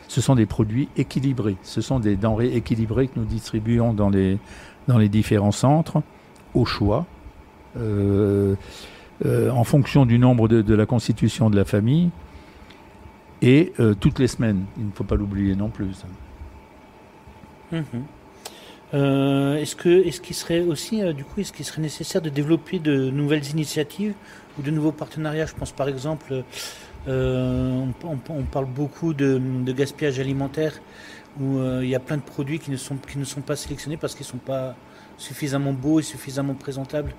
Ce sont des produits équilibrés. Ce sont des denrées équilibrées que nous distribuons dans les différents centres, au choix, en fonction du nombre de la constitution de la famille, et toutes les semaines. Il ne faut pas l'oublier non plus. Est-ce qu'il serait aussi, est-ce qu'il serait nécessaire de développer de nouvelles initiatives ou de nouveaux partenariats? Je pense par exemple, on parle beaucoup de gaspillage alimentaire, où il y a plein de produits qui ne sont pas sélectionnés parce qu'ils ne sont pas suffisamment beaux et suffisamment présentables.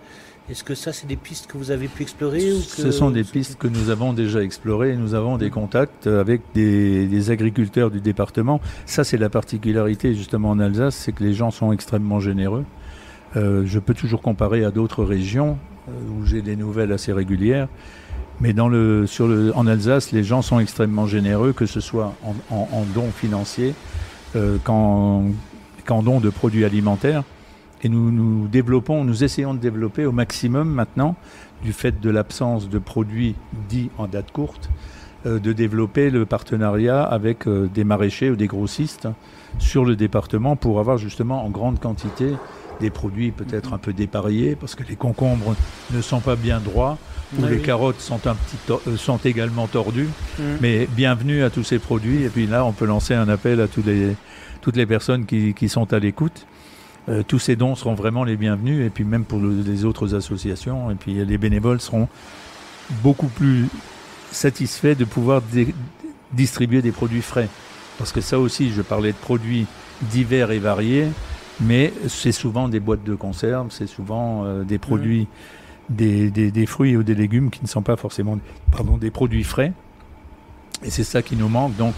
Est-ce que ça, c'est des pistes que vous avez pu explorer Ce sont des pistes que nous avons déjà explorées. Nous avons des contacts avec des agriculteurs du département. Ça, c'est la particularité justement en Alsace, c'est que les gens sont extrêmement généreux. Je peux toujours comparer à d'autres régions où j'ai des nouvelles assez régulières. Mais en Alsace, les gens sont extrêmement généreux, que ce soit en dons financiers qu'en dons de produits alimentaires. Et nous essayons de développer au maximum maintenant, du fait de l'absence de produits dits en date courte, de développer le partenariat avec des maraîchers ou des grossistes sur le département pour avoir justement en grande quantité des produits peut-être un peu dépareillés, parce que les concombres ne sont pas bien droits, ou les carottes sont également tordues. Mais bienvenue à tous ces produits. Et puis là, on peut lancer un appel à toutes les personnes qui sont à l'écoute. tous ces dons seront vraiment les bienvenus, et puis même pour les autres associations, et puis les bénévoles seront beaucoup plus satisfaits de pouvoir distribuer des produits frais. Parce que ça aussi, je parlais de produits divers et variés, mais c'est souvent des boîtes de conserve, c'est souvent des produits, des fruits ou des légumes qui ne sont pas forcément des produits frais. Et c'est ça qui nous manque, donc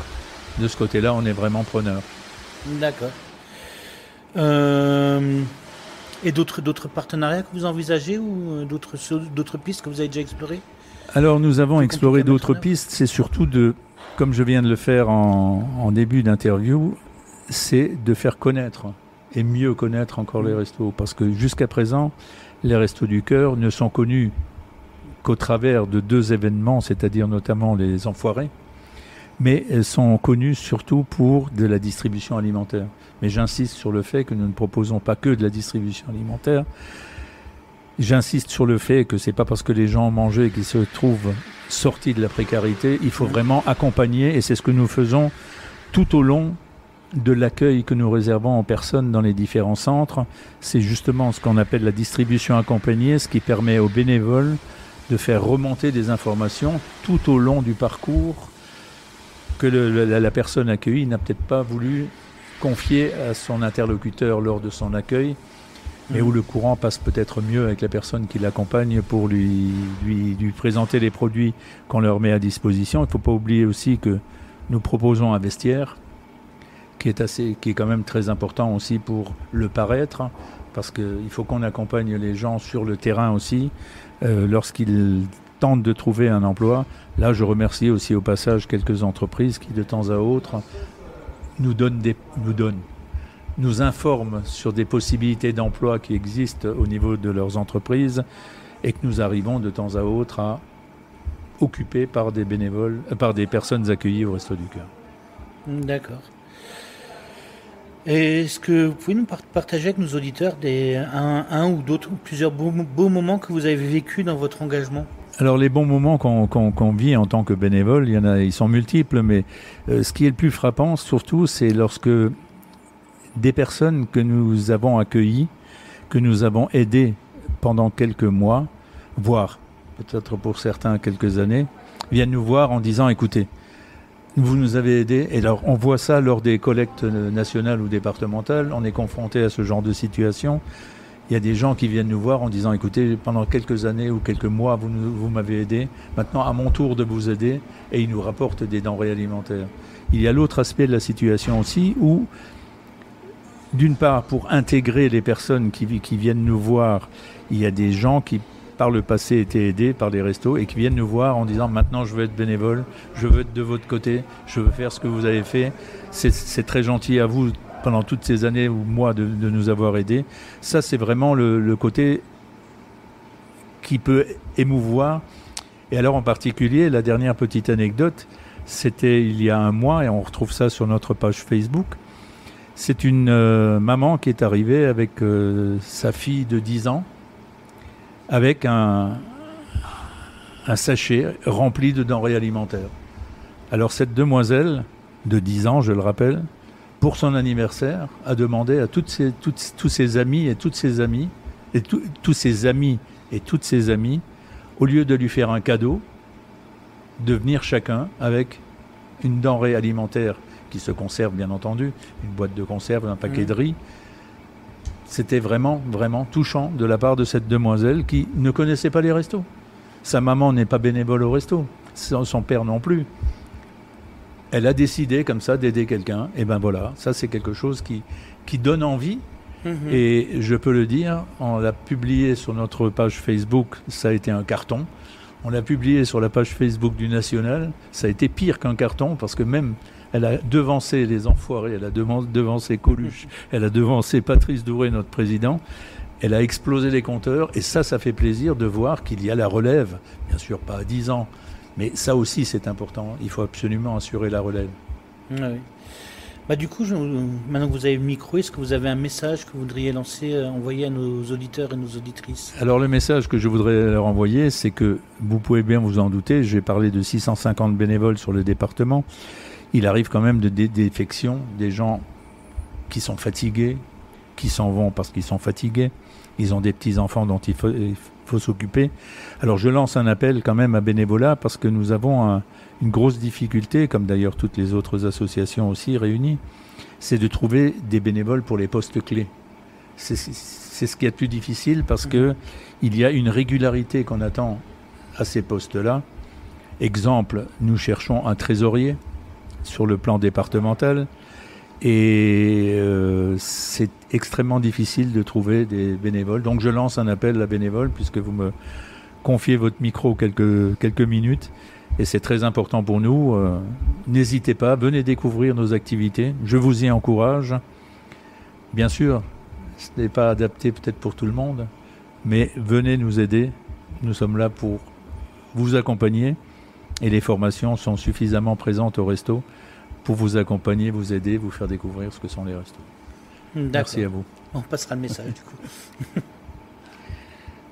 de ce côté-là, on est vraiment preneur. D'accord. Et d'autres partenariats que vous envisagez ou d'autres pistes que vous avez déjà explorées? Alors nous avons exploré d'autres pistes, c'est surtout comme je viens de le faire en début d'interview, c'est de faire connaître et mieux connaître encore les restos. Parce que jusqu'à présent, les Restos du Cœur ne sont connus qu'au travers de 2 événements, c'est-à-dire notamment les Enfoirés, mais elles sont connues surtout pour de la distribution alimentaire. Mais j'insiste sur le fait que nous ne proposons pas que de la distribution alimentaire. J'insiste sur le fait que c'est pas parce que les gens ont mangé qu'ils se trouvent sortis de la précarité. Il faut vraiment accompagner, et c'est ce que nous faisons tout au long de l'accueil que nous réservons aux personnes dans les différents centres. C'est justement ce qu'on appelle la distribution accompagnée, ce qui permet aux bénévoles de faire remonter des informations tout au long du parcours que la personne accueillie n'a peut-être pas voulu confier à son interlocuteur lors de son accueil, mais où le courant passe peut-être mieux avec la personne qui l'accompagne pour lui présenter les produits qu'on leur met à disposition. Il ne faut pas oublier aussi que nous proposons un vestiaire qui est quand même très important aussi pour le paraître, parce qu'il faut qu'on accompagne les gens sur le terrain aussi lorsqu'ils tentent de trouver un emploi. Là, je remercie aussi au passage quelques entreprises qui de temps à autre nous informent sur des possibilités d'emploi qui existent au niveau de leurs entreprises, et que nous arrivons de temps à autre à occuper par des bénévoles, par des personnes accueillies au Resto du Cœur. D'accord. Est-ce que vous pouvez nous partager avec nos auditeurs un ou d'autres, plusieurs beaux moments que vous avez vécus dans votre engagement? Alors les bons moments qu'on vit en tant que bénévole, ils sont multiples, mais ce qui est le plus frappant surtout, c'est lorsque des personnes que nous avons accueillies, que nous avons aidées pendant quelques mois, voire peut-être pour certains quelques années, viennent nous voir en disant « Écoutez, vous nous avez aidés ». Et alors on voit ça lors des collectes nationales ou départementales, on est confronté à ce genre de situation. Il y a des gens qui viennent nous voir en disant « Écoutez, pendant quelques années ou quelques mois, vous m'avez aidé. Maintenant, à mon tour de vous aider. » Et ils nous rapportent des denrées alimentaires. Il y a l'autre aspect de la situation aussi où, d'une part, pour intégrer les personnes qui viennent nous voir, il y a des gens qui, par le passé, étaient aidés par les restos et qui viennent nous voir en disant « Maintenant, je veux être bénévole, je veux être de votre côté, je veux faire ce que vous avez fait. C'est très gentil à vous pendant toutes ces années ou mois de nous avoir aidés. » Ça, c'est vraiment le côté qui peut émouvoir. Et alors, en particulier, la dernière petite anecdote, c'était il y a un mois, et on retrouve ça sur notre page Facebook. C'est une maman qui est arrivée avec sa fille de 10 ans, avec un sachet rempli de denrées alimentaires. Alors, cette demoiselle de 10 ans, je le rappelle, pour son anniversaire, a demandé à tous ses amis et toutes ses amies, et tous ses amis et toutes ses amies, au lieu de lui faire un cadeau, de venir chacun avec une denrée alimentaire qui se conserve bien entendu, une boîte de conserve, un paquet de riz. C'était vraiment, vraiment touchant de la part de cette demoiselle qui ne connaissait pas les restos. Sa maman n'est pas bénévole au resto, son père non plus. Elle a décidé comme ça d'aider quelqu'un, et ben voilà, ça c'est quelque chose qui donne envie. Et je peux le dire, on l'a publié sur notre page Facebook, ça a été un carton. On l'a publié sur la page Facebook du National, ça a été pire qu'un carton, parce que même elle a devancé les Enfoirés, elle a devancé Coluche, elle a devancé Patrice Douré, notre président. Elle a explosé les compteurs, et ça fait plaisir de voir qu'il y a la relève, bien sûr pas à 10 ans, mais ça aussi c'est important, il faut absolument assurer la relève. Oui. Bah, du coup, maintenant que vous avez le micro, est-ce que vous avez un message que vous voudriez envoyer à nos auditeurs et nos auditrices? Alors le message que je voudrais leur envoyer, c'est que vous pouvez bien vous en douter, j'ai parlé de 650 bénévoles sur le département, il arrive quand même des défections, des gens qui sont fatigués, qui s'en vont parce qu'ils sont fatigués. Ils ont des petits-enfants dont il faut s'occuper. Alors je lance un appel quand même à bénévolat parce que nous avons une grosse difficulté, comme d'ailleurs toutes les autres associations aussi réunies, c'est de trouver des bénévoles pour les postes clés. C'est ce qui est le plus difficile parce que il y a une régularité qu'on attend à ces postes-là. Exemple, nous cherchons un trésorier sur le plan départemental et c'est extrêmement difficile de trouver des bénévoles. Donc je lance un appel à bénévoles puisque vous me confiez votre micro quelques minutes et c'est très important pour nous. N'hésitez pas, venez découvrir nos activités. Je vous y encourage. Bien sûr, ce n'est pas adapté peut-être pour tout le monde, mais venez nous aider. Nous sommes là pour vous accompagner et les formations sont suffisamment présentes au resto pour vous accompagner, vous aider, vous faire découvrir ce que sont les restos. Merci à vous. On passera le message du coup.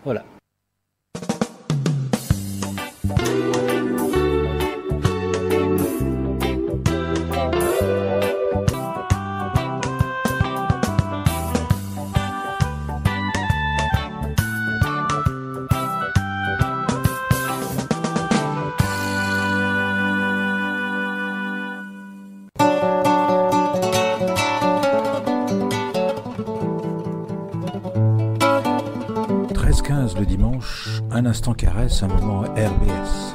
Voilà. Le dimanche, un instant caresse, un moment RBS.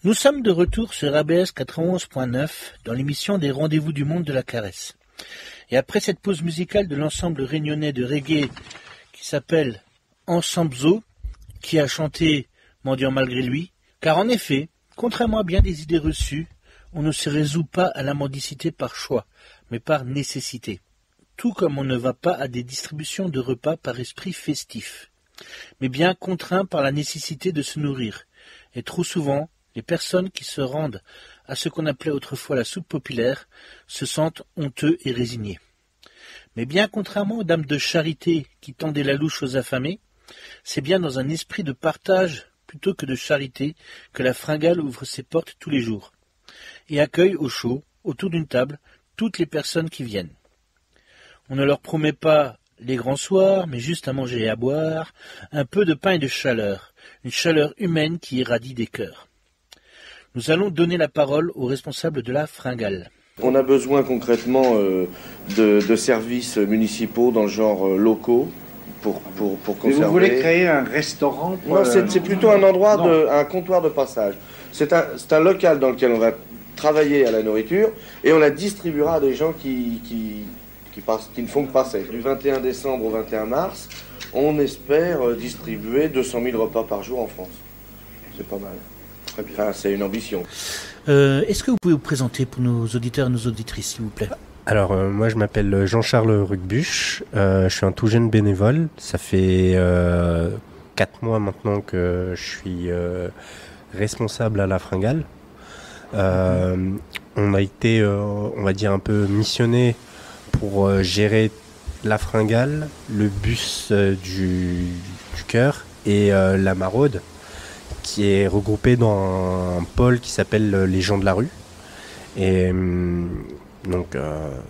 Nous sommes de retour sur ABS 91.9 dans l'émission des Rendez-vous du monde de la caresse. Et après cette pause musicale de l'ensemble réunionnais de reggae qui s'appelle Ensemble Zo, qui a chanté Mendiant malgré lui, car en effet, contrairement à bien des idées reçues, on ne se résout pas à la mendicité par choix, mais par nécessité. Tout comme on ne va pas à des distributions de repas par esprit festif, mais bien contraint par la nécessité de se nourrir. Et trop souvent, les personnes qui se rendent à ce qu'on appelait autrefois la soupe populaire se sentent honteux et résignés. Mais bien contrairement aux dames de charité qui tendaient la louche aux affamés, c'est bien dans un esprit de partage plutôt que de charité que la fringale ouvre ses portes tous les jours et accueille au chaud, autour d'une table, toutes les personnes qui viennent. On ne leur promet pas les grands soirs, mais juste à manger et à boire, un peu de pain et de chaleur, une chaleur humaine qui irradie des cœurs. Nous allons donner la parole aux responsables de la fringale. On a besoin concrètement de services municipaux dans le genre locaux pour conserver. Mais vous voulez créer un restaurant pour Non, c'est plutôt un endroit, un comptoir de passage. C'est un local dans lequel on va travailler à la nourriture et on la distribuera à des gens qui ne font que passer. Du 21 décembre au 21 mars, on espère distribuer 200 000 repas par jour en France. C'est pas mal. Enfin, c'est une ambition. Est-ce que vous pouvez vous présenter pour nos auditeurs et nos auditrices, s'il vous plaît ? Alors, moi, je m'appelle Jean-Charles Rucbuche. Je suis un tout jeune bénévole. Ça fait 4 mois maintenant que je suis responsable à la fringale. On a été, on va dire, un peu missionné pour gérer la fringale, le bus du cœur et la maraude, qui est regroupé dans un pôle qui s'appelle les gens de la rue. Et donc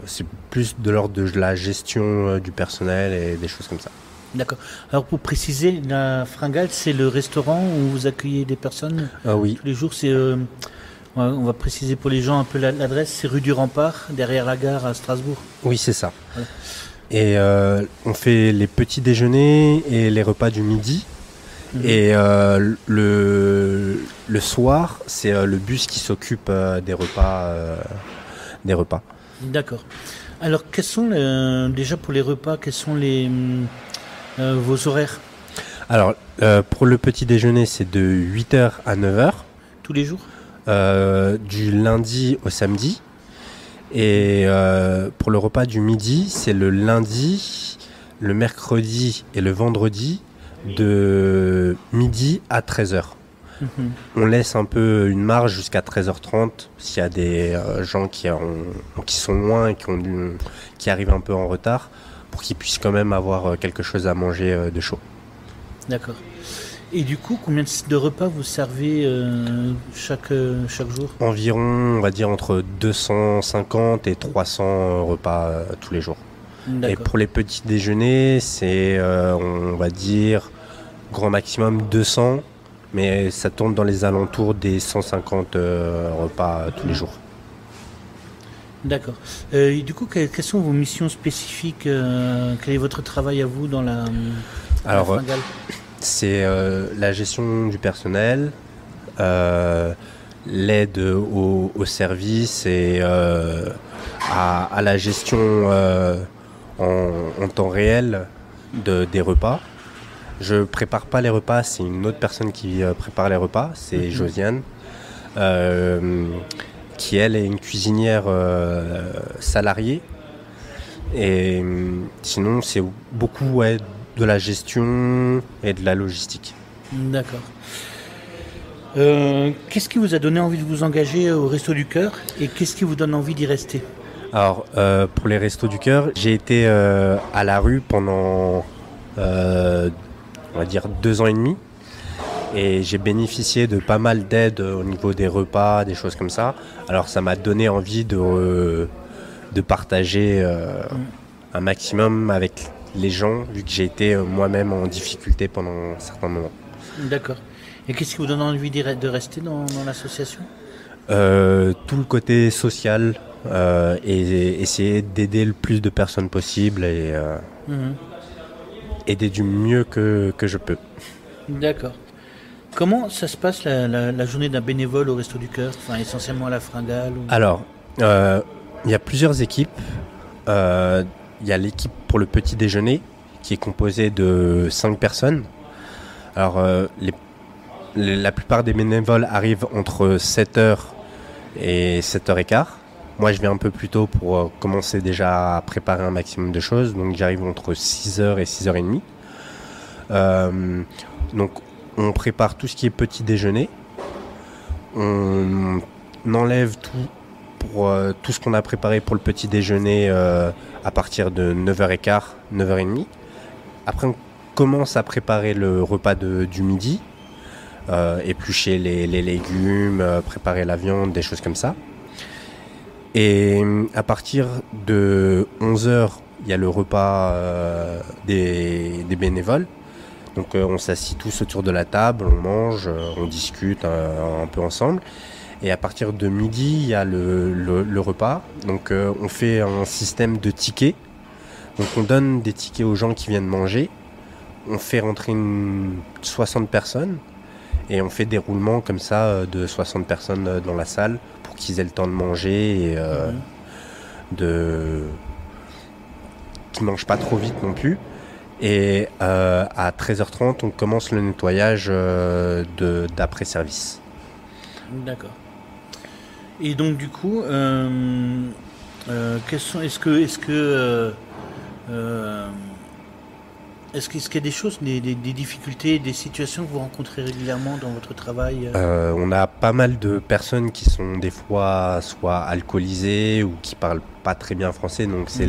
c'est plus de l'ordre de la gestion du personnel et des choses comme ça. D'accord. Alors pour préciser, la fringale, c'est le restaurant où vous accueillez des personnes oui. tous les jours. C'est, on va préciser pour les gens un peu l'adresse, c'est rue du Rempart, derrière la gare à Strasbourg. Oui, c'est ça. Ouais. Et on fait les petits déjeuners et les repas du midi. Et le soir, c'est le bus qui s'occupe des repas. D'accord. Alors, quels sont déjà pour les repas, quels sont vos horaires ? Alors, pour le petit déjeuner, c'est de 8h à 9h. Tous les jours ? Du lundi au samedi. Et pour le repas du midi, c'est le lundi, le mercredi et le vendredi, de midi à 13h. On laisse un peu une marge jusqu'à 13h30 s'il y a des gens qui sont loin et qui arrivent un peu en retard, pour qu'ils puissent quand même avoir quelque chose à manger de chaud. D'accord. Et du coup, combien de repas vous servez chaque jour? Environ, on va dire, entre 250 et 300 repas tous les jours. Et D'accord. pour les petits déjeuners, c'est, on va dire, grand maximum 200, mais ça tourne dans les alentours des 150 repas tous les jours. D'accord. Et du coup, quelles sont vos missions spécifiques? Quel est votre travail à vous dans la fringale? C'est la gestion du personnel, l'aide au service et à la gestion en temps réel des repas. Je prépare pas les repas, c'est une autre personne qui prépare les repas, c'est Josiane, qui elle est une cuisinière salariée. Et sinon, c'est beaucoup de la gestion et de la logistique. D'accord. Qu'est-ce qui vous a donné envie de vous engager au Resto du Cœur et qu'est-ce qui vous donne envie d'y rester? Alors, pour les Restos du Cœur, j'ai été à la rue pendant, on va dire, 2 ans et demi. Et j'ai bénéficié de pas mal d'aides au niveau des repas, des choses comme ça. Alors, ça m'a donné envie de partager un maximum avec les gens, vu que j'ai été moi-même en difficulté pendant un certain moment. D'accord. Et qu'est-ce qui vous donne envie de rester dans l'association? Tout le côté social et essayer d'aider le plus de personnes possible et aider du mieux que je peux. D'accord. Comment ça se passe la journée d'un bénévole au Resto du Cœur, enfin essentiellement à la fringale Alors, il y a plusieurs équipes. Il y a l'équipe pour le petit déjeuner qui est composée de 5 personnes. Alors, la plupart des bénévoles arrivent entre 7h et 7h15. Moi, je viens un peu plus tôt pour commencer déjà à préparer un maximum de choses. Donc, j'arrive entre 6h et 6h30. Donc, on prépare tout ce qui est petit déjeuner. On enlève tout ce qu'on a préparé pour le petit déjeuner à partir de 9h15, 9h30. Après, on commence à préparer le repas du midi, éplucher les légumes, préparer la viande, des choses comme ça. Et à partir de 11h, il y a le repas des bénévoles. Donc on s'assit tous autour de la table, on mange, on discute un peu ensemble. Et à partir de midi, il y a le repas. Donc on fait un système de tickets. Donc on donne des tickets aux gens qui viennent manger. On fait rentrer 60 personnes. Et on fait des roulements comme ça de 60 personnes dans la salle pour qu'ils aient le temps de manger et qu'ils ne mangent pas trop vite non plus. Et à 13h30, on commence le nettoyage d'après-service. D'accord. Et donc du coup, est-ce qu'il y a des choses, des difficultés, des situations que vous rencontrez régulièrement dans votre travail? On a pas mal de personnes qui sont des fois soit alcoolisées ou qui parlent pas très bien français. Donc c'est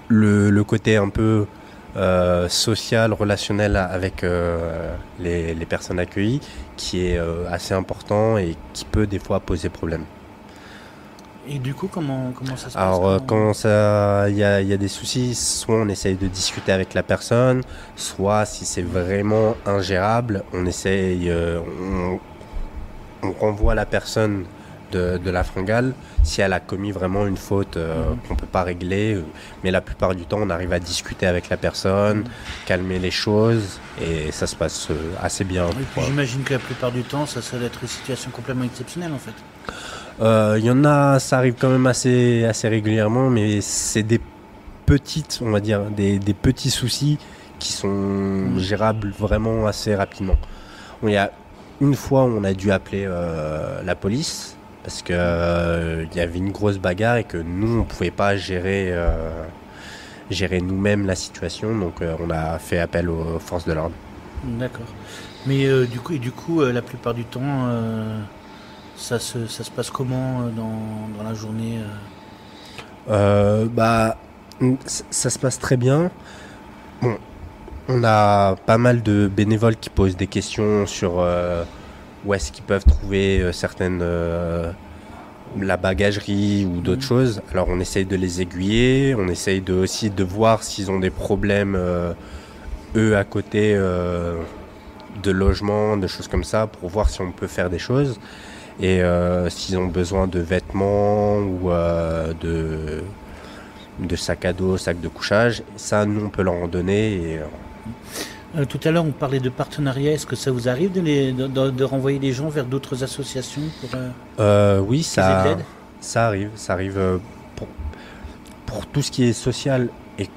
le côté un peu social, relationnel avec les personnes accueillies qui est assez important et qui peut des fois poser problème. Et du coup, comment ça se passe? Alors quand il y a des soucis, soit on essaye de discuter avec la personne, soit si c'est vraiment ingérable, on essaye, on renvoie la personne de la fringale si elle a commis vraiment une faute qu'on ne peut pas régler. Mais la plupart du temps, on arrive à discuter avec la personne, calmer les choses et ça se passe assez bien. Et puis j'imagine que la plupart du temps, ça doit être une situation complètement exceptionnelle en fait. Il y en a, ça arrive quand même assez régulièrement, mais c'est des petites, on va dire, des petits soucis qui sont gérables vraiment assez rapidement. Il y a une fois, on a dû appeler la police parce que il y avait une grosse bagarre et que nous, on pouvait pas gérer nous-mêmes la situation, donc on a fait appel aux forces de l'ordre. D'accord. Mais du coup, la plupart du temps, ça se passe comment dans la journée Ça se passe très bien. Bon, On a pas mal de bénévoles qui posent des questions sur où est-ce qu'ils peuvent trouver certaines la bagagerie ou d'autres choses. Alors on essaye de les aiguiller, on essaye aussi de voir s'ils ont des problèmes eux à côté de logement, de choses comme ça, pour voir si on peut faire des choses. Et s'ils ont besoin de vêtements ou de sacs à dos, sacs de couchage, ça nous on peut leur en donner. Et, tout à l'heure, on parlait de partenariat. Est-ce que ça vous arrive de renvoyer les gens vers d'autres associations pour, oui, ça arrive. Ça arrive pour tout ce qui est social et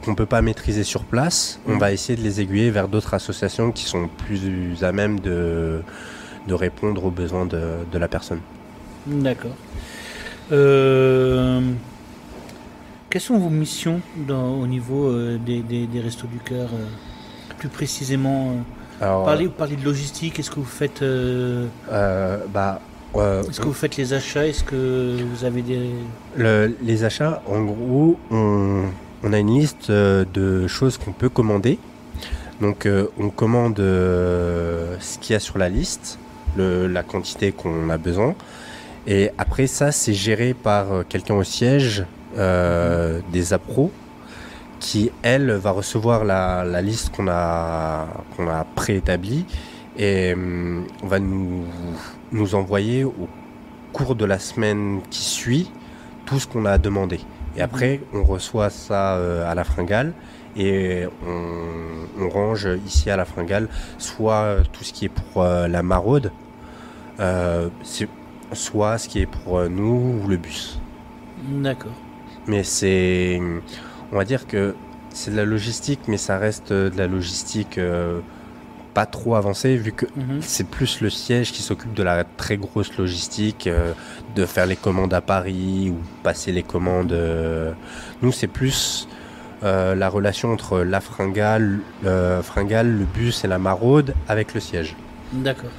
qu'on ne peut pas maîtriser sur place. On va essayer de les aiguiller vers d'autres associations qui sont plus à même de répondre aux besoins de la personne. D'accord. Quelles sont vos missions au niveau des Restos du Cœur plus précisément, parlez de logistique. Est-ce que vous faites est-ce que vous faites les achats? Est-ce que vous avez les achats, en gros, on a une liste de choses qu'on peut commander. Donc on commande ce qu'il y a sur la liste, la quantité qu'on a besoin. Et après ça, c'est géré par quelqu'un au siège des appros, qui, elle, va recevoir la liste qu'on a préétablie et on va nous envoyer au cours de la semaine qui suit tout ce qu'on a demandé. Et après, on reçoit ça à la Fringale et on range ici à la Fringale soit tout ce qui est pour la maraude, soit ce qui est pour nous ou le bus. D'accord. Mais on va dire que c'est de la logistique, mais ça reste de la logistique pas trop avancée, vu que c'est plus le siège qui s'occupe de la très grosse logistique, de faire les commandes à Paris ou passer les commandes. Nous, c'est plus la relation entre la Fringale, le bus et la maraude avec le siège. D'accord.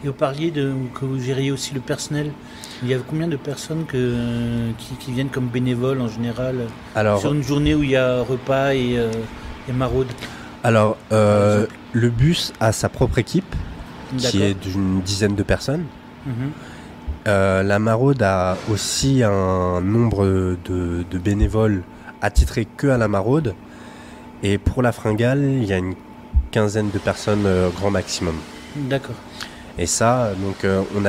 Et vous parliez que vous gériez aussi le personnel. Il y a combien de personnes qui viennent comme bénévoles en général sur une journée où il y a repas et maraude? Alors, le bus a sa propre équipe qui est d'une dizaine de personnes. La maraude a aussi un nombre de bénévoles attitrés que à la maraude. Et pour la Fringale, il y a une quinzaine de personnes grand maximum. D'accord. Et ça, donc on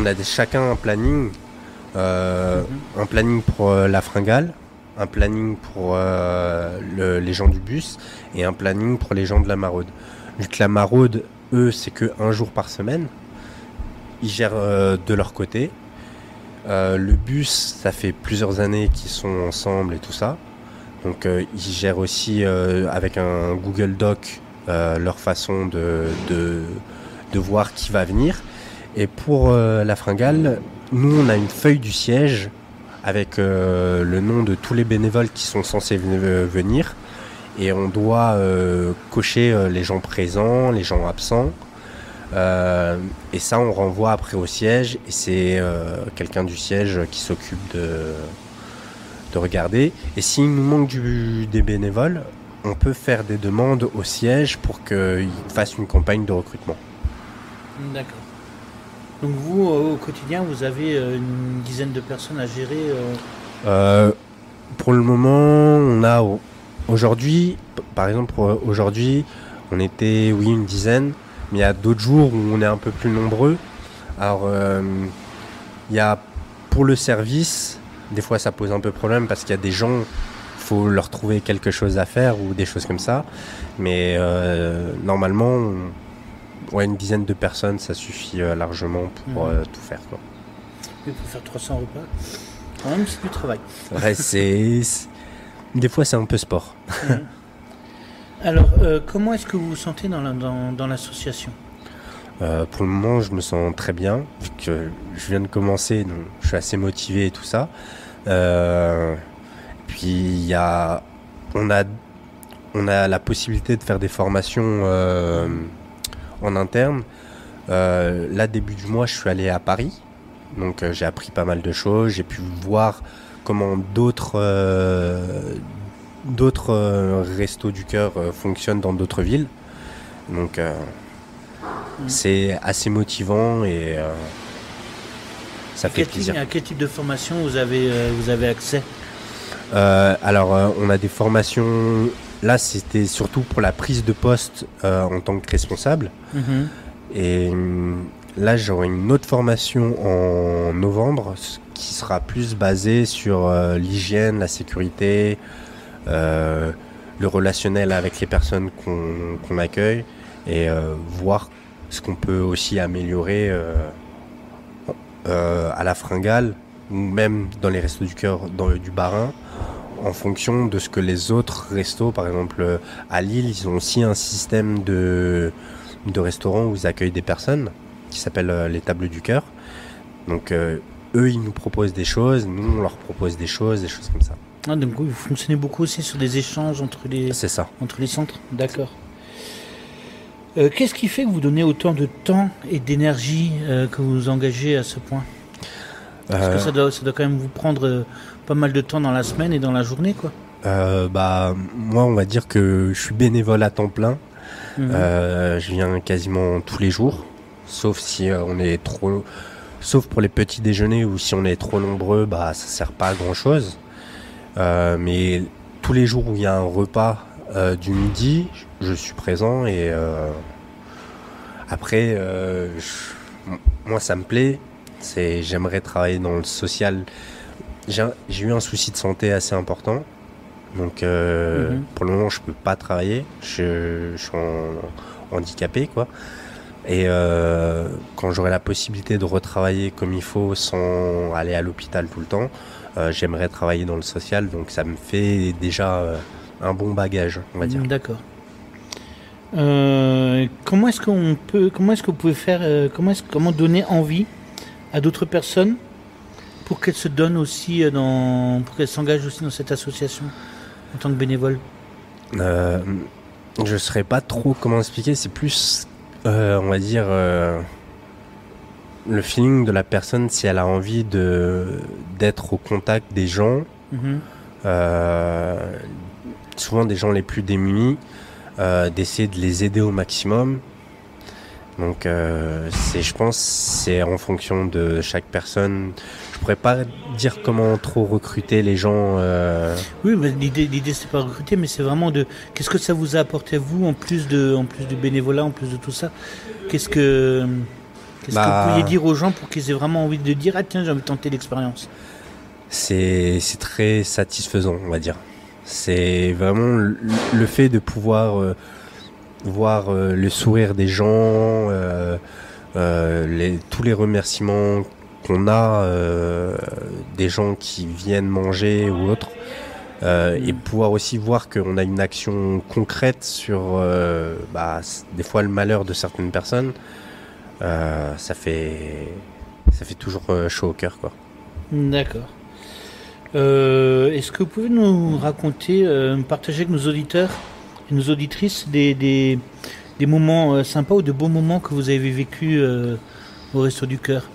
a chacun un planning, un planning pour la Fringale, un planning pour les gens du bus et un planning pour les gens de la maraude. Vu que la maraude, eux, c'est que un jour par semaine, ils gèrent de leur côté. Le bus, ça fait plusieurs années qu'ils sont ensemble et tout ça. Donc ils gèrent aussi avec un Google Doc leur façon de voir qui va venir. Et pour la Fringale, nous on a une feuille du siège avec le nom de tous les bénévoles qui sont censés venir. Et on doit cocher les gens présents, les gens absents. Et ça on renvoie après au siège. Et c'est quelqu'un du siège qui s'occupe de regarder. Et s'il nous manque des bénévoles, on peut faire des demandes au siège pour qu'ils fassent une campagne de recrutement. D'accord. Donc vous, au quotidien, vous avez une dizaine de personnes à gérer Pour le moment, on a aujourd'hui, par exemple aujourd'hui, on était une dizaine, mais il y a d'autres jours où on est un peu plus nombreux. Alors, il y a pour le service, des fois ça pose un peu problème parce qu'il y a des gens, il faut leur trouver quelque chose à faire ou des choses comme ça. Mais normalement, une dizaine de personnes, ça suffit largement pour tout faire, quoi. Et pour faire 300 repas, quand même, c'est du travail. Ouais, des fois, c'est un peu sport. Alors, comment est-ce que vous vous sentez dans l'association ? Pour le moment, je me sens très bien, vu que je viens de commencer, donc je suis assez motivé et tout ça. Puis, on a la possibilité de faire des formations en interne. Là, début du mois, je suis allé à Paris. Donc, j'ai appris pas mal de choses. J'ai pu voir comment d'autres d'autres restos du cœur fonctionnent dans d'autres villes. Donc c'est assez motivant et ça fait plaisir. À quel type de formation vous avez accès? Alors on a des formations, là c'était surtout pour la prise de poste en tant que responsable. Et là j'aurai une autre formation en novembre qui sera plus basée sur l'hygiène, la sécurité, le relationnel avec les personnes qu'on accueille et voir ce qu'on peut aussi améliorer à la Fringale ou même dans les restos du cœur du Bas-Rhin en fonction de ce que les autres restos, par exemple à Lille, ils ont aussi un système de restaurants où ils accueillent des personnes qui s'appelle les tables du cœur. Donc eux ils nous proposent des choses, nous on leur propose des choses comme ça. Ah, donc vous fonctionnez beaucoup aussi sur des échanges entre les centres. D'accord. Qu'est-ce qui fait que vous donnez autant de temps et d'énergie que vous vous engagez à ce point? Parce que ça doit quand même vous prendre pas mal de temps dans la semaine et dans la journée, quoi. Moi on va dire que je suis bénévole à temps plein. Je viens quasiment tous les jours, sauf si on est trop, sauf pour les petits déjeuners ou si on est trop nombreux, ça sert pas à grand chose. Mais tous les jours où il y a un repas du midi, je suis présent et après, moi ça me plaît. J'aimerais travailler dans le social. J'ai eu un souci de santé assez important. Donc pour le moment je peux pas travailler, je suis handicapé quoi. Et quand j'aurai la possibilité de retravailler comme il faut sans aller à l'hôpital tout le temps, j'aimerais travailler dans le social, donc ça me fait déjà un bon bagage, on va dire. D'accord. Comment est-ce que vous pouvez faire, comment donner envie à d'autres personnes pour qu'elles se donnent aussi pour qu'elles s'engagent aussi dans cette association en tant que bénévole? Je saurais pas trop comment expliquer, c'est plus on va dire le feeling de la personne si elle a envie d'être au contact des gens, souvent des gens les plus démunis, d'essayer de les aider au maximum. Donc je pense c'est en fonction de chaque personne. Je pourrais pas dire comment trop recruter les gens. Oui, mais l'idée c'est pas recruter, mais c'est vraiment qu'est-ce que ça vous a apporté à vous en plus du bénévolat, en plus de tout ça. Qu'est-ce que vous pourriez dire aux gens pour qu'ils aient vraiment envie de dire tiens, j'ai envie de tenter l'expérience? C'est très satisfaisant, on va dire. C'est vraiment le fait de pouvoir voir le sourire des gens, tous les remerciements qu'on a des gens qui viennent manger ou autre, et pouvoir aussi voir qu'on a une action concrète sur des fois le malheur de certaines personnes, ça fait toujours chaud au cœur, quoi. D'accord. Est-ce que vous pouvez nous raconter, partager avec nos auditeurs et nos auditrices des moments sympas ou de beaux moments que vous avez vécus au Resto du Cœur?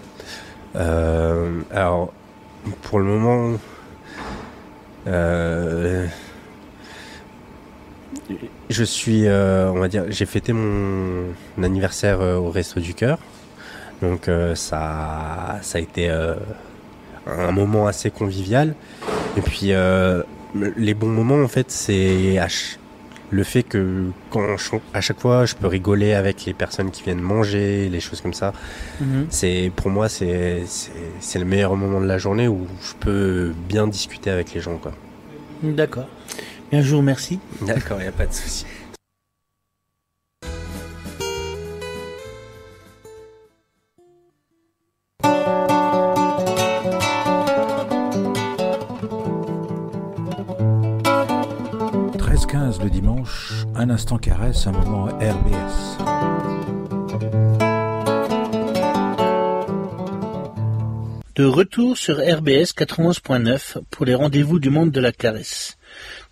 Alors, pour le moment, je suis, on va dire, j'ai fêté mon anniversaire au Resto du Cœur, donc ça a été un moment assez convivial. Et puis les bons moments, en fait, c'est le fait que à chaque fois je peux rigoler avec les personnes qui viennent manger, les choses comme ça. Pour moi c'est le meilleur moment de la journée où je peux bien discuter avec les gens, quoi. D'accord. Bien, je vous remercie. D'accord, il n'y a pas de souci. Le dimanche, un instant caresse, un moment RBS. De retour sur RBS 91.9 pour les rendez-vous du monde de la caresse.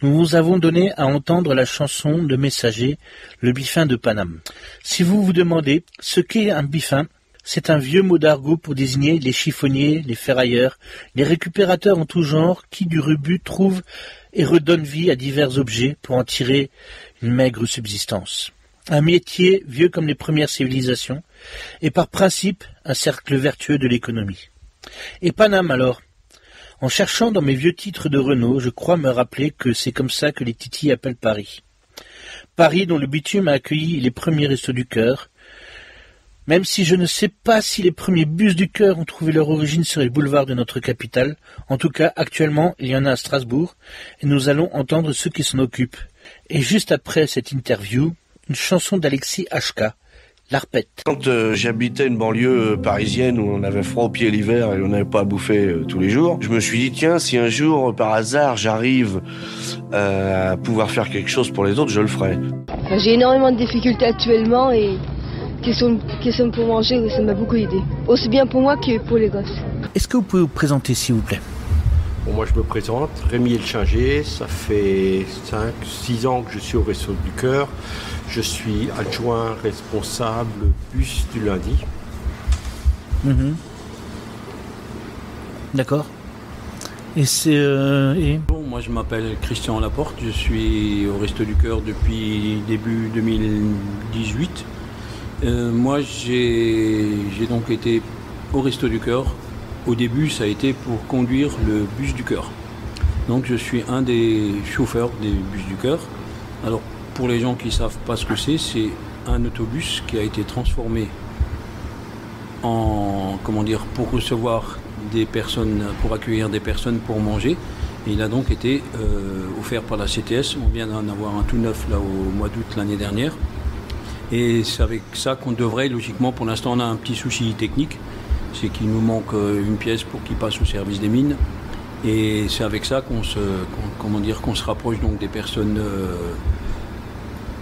Nous vous avons donné à entendre la chanson de Messager, le Biffin de Paname. Si vous vous demandez ce qu'est un biffin, C'est un vieux mot d'argot pour désigner les chiffonniers, les ferrailleurs, les récupérateurs en tout genre qui, du rebut, trouvent et redonnent vie à divers objets pour en tirer une maigre subsistance. Un métier vieux comme les premières civilisations et par principe un cercle vertueux de l'économie. Et Paname alors? En cherchant dans mes vieux titres de Renault, je crois me rappeler que c'est comme ça que les titis appellent Paris. Paris dont le bitume a accueilli les premiers restos du cœur, même si je ne sais pas si les premiers bus du cœur ont trouvé leur origine sur les boulevards de notre capitale. En tout cas, actuellement, il y en a à Strasbourg, et nous allons entendre ceux qui s'en occupent. Et juste après cette interview, une chanson d'Alexis HK, L'Arpette. Quand j'habitais une banlieue parisienne où on avait froid aux pieds l'hiver et on n'avait pas à bouffer tous les jours, je me suis dit, tiens, si un jour, par hasard, j'arrive à pouvoir faire quelque chose pour les autres, je le ferai. J'ai énormément de difficultés actuellement et question pour manger, ça m'a beaucoup aidé. Aussi bien pour moi que pour les gosses. Est-ce que vous pouvez vous présenter, s'il vous plaît? Bon, moi, je me présente, Rémi Elchinger, ça fait 5-6 ans que je suis au Resto du Cœur. Je suis adjoint responsable bus du lundi. D'accord. Et c'est... Bon, moi je m'appelle Christian Laporte, je suis au Resto du Cœur depuis début 2018. Moi j'ai donc été au Resto du Cœur. Au début ça a été pour conduire le bus du Cœur. Donc je suis un des chauffeurs des bus du Cœur. Alors pour les gens qui ne savent pas ce que c'est un autobus qui a été transformé en, pour recevoir des personnes, pour accueillir des personnes pour manger. Et il a donc été offert par la CTS. On vient d'en avoir un tout neuf là au mois d'août l'année dernière. Et c'est avec ça qu'on devrait, logiquement, pour l'instant on a un petit souci technique, c'est qu'il nous manque une pièce pour qu'il passe au service des mines. Et c'est avec ça qu'on se rapproche donc des personnes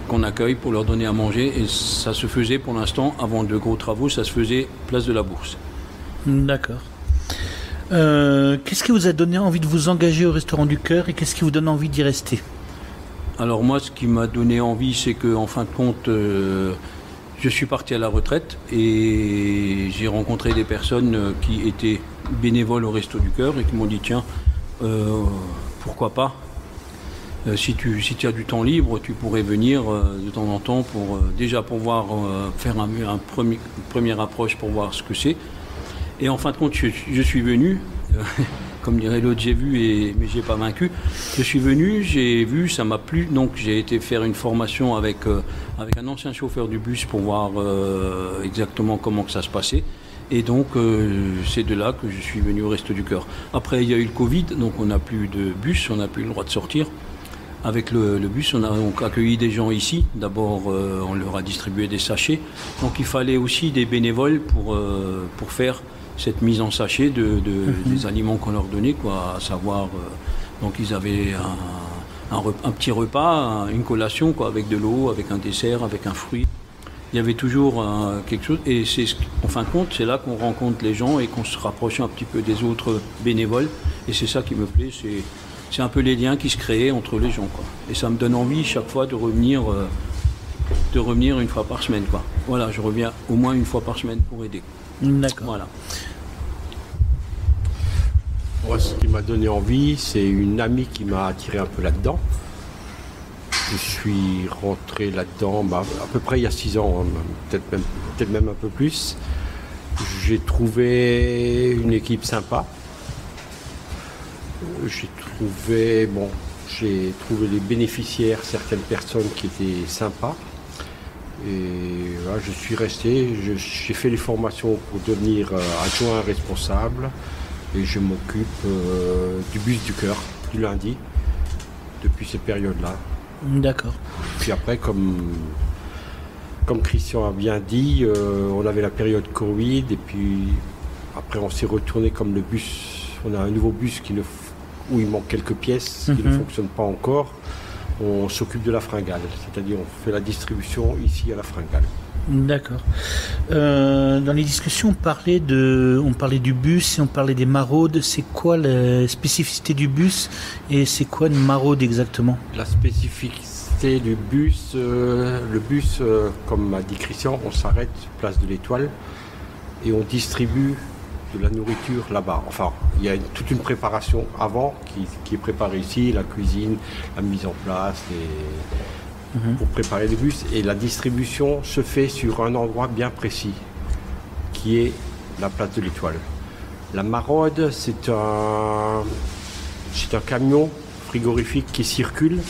qu'on accueille pour leur donner à manger. Et ça se faisait pour l'instant, avant de gros travaux, ça se faisait place de la Bourse. D'accord. Qu'est-ce qui vous a donné envie de vous engager au Restaurant du Cœur et qu'est-ce qui vous donne envie d'y rester? Alors moi, ce qui m'a donné envie, c'est qu'en fin de compte, je suis parti à la retraite et j'ai rencontré des personnes qui étaient bénévoles au Resto du Cœur et qui m'ont dit tiens, pourquoi pas, si tu as du temps libre, tu pourrais venir de temps en temps pour déjà pour voir, faire une première approche pour voir ce que c'est. Et en fin de compte, je suis venu, comme dirait l'autre, j'ai vu, mais j'ai pas vaincu. Je suis venu, j'ai vu, ça m'a plu, donc j'ai été faire une formation avec un ancien chauffeur du bus pour voir exactement comment que ça se passait. Et donc, c'est de là que je suis venu au Resto du Cœur. Après, il y a eu le Covid, donc on n'a plus de bus, on n'a plus le droit de sortir. Avec le bus, on a donc accueilli des gens ici. D'abord, on leur a distribué des sachets. Donc, il fallait aussi des bénévoles pour faire cette mise en sachet des aliments qu'on leur donnait, quoi, à savoir, donc ils avaient un petit repas, une collation, quoi, avec de l'eau, avec un dessert, avec un fruit. Il y avait toujours quelque chose, et en fin de compte, c'est là qu'on rencontre les gens et qu'on se rapproche un petit peu des autres bénévoles, et c'est ça qui me plaît, c'est un peu les liens qui se créaient entre les gens, quoi. Et ça me donne envie chaque fois de revenir une fois par semaine, quoi. Voilà, je reviens au moins une fois par semaine pour aider. D'accord. Voilà. Moi, ce qui m'a donné envie, c'est une amie qui m'a attiré un peu là-dedans. Je suis rentré là-dedans à peu près il y a 6 ans, hein, peut-être même un peu plus. J'ai trouvé une équipe sympa. J'ai trouvé les bénéficiaires, certaines personnes qui étaient sympas. Et voilà, je suis resté, j'ai fait les formations pour devenir adjoint responsable et je m'occupe du bus du cœur du lundi depuis cette période-là. D'accord. Puis après, comme Christian a bien dit, on avait la période Covid et puis après on s'est retourné comme le bus. On a un nouveau bus où il manque quelques pièces qui ne fonctionnent pas encore. On s'occupe de la fringale, c'est-à-dire on fait la distribution ici à la fringale. D'accord. Dans les discussions, on parlait du bus et on parlait des maraudes. C'est quoi la spécificité du bus et c'est quoi une maraude exactement? La spécificité du bus, comme a dit Christian, on s'arrête place de l'Étoile et on distribue de la nourriture là-bas. Enfin, il y a toute une préparation avant qui est préparée ici, la cuisine, la mise en place, pour préparer les bus. Et la distribution se fait sur un endroit bien précis, qui est la place de l'Étoile. La maraude, c'est un camion frigorifique qui circule,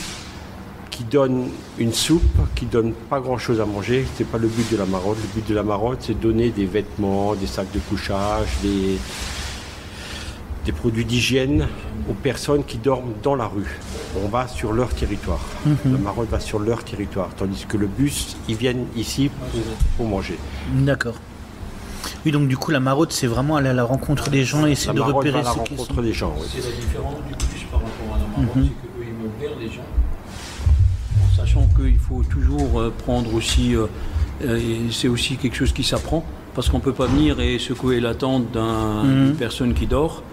qui donne une soupe, qui donne pas grand-chose à manger. C'est pas le but de la maraude. Le but de la maraude, c'est de donner des vêtements, des sacs de couchage, des produits d'hygiène aux personnes qui dorment dans la rue. On va sur leur territoire. La maraude va sur leur territoire, tandis que le bus, ils viennent ici pour manger. D'accord. Oui, donc du coup, la maraude, c'est vraiment aller à la rencontre des gens et essayer de repérer ceux qui sont... rencontre des gens, oui. C'est la différence du bus par rapport à la maraude, c'est qu'eux, ils vont vers les gens. Sachant qu'il faut toujours prendre aussi, c'est aussi quelque chose qui s'apprend, parce qu'on ne peut pas venir et secouer la tente d'une personne qui dort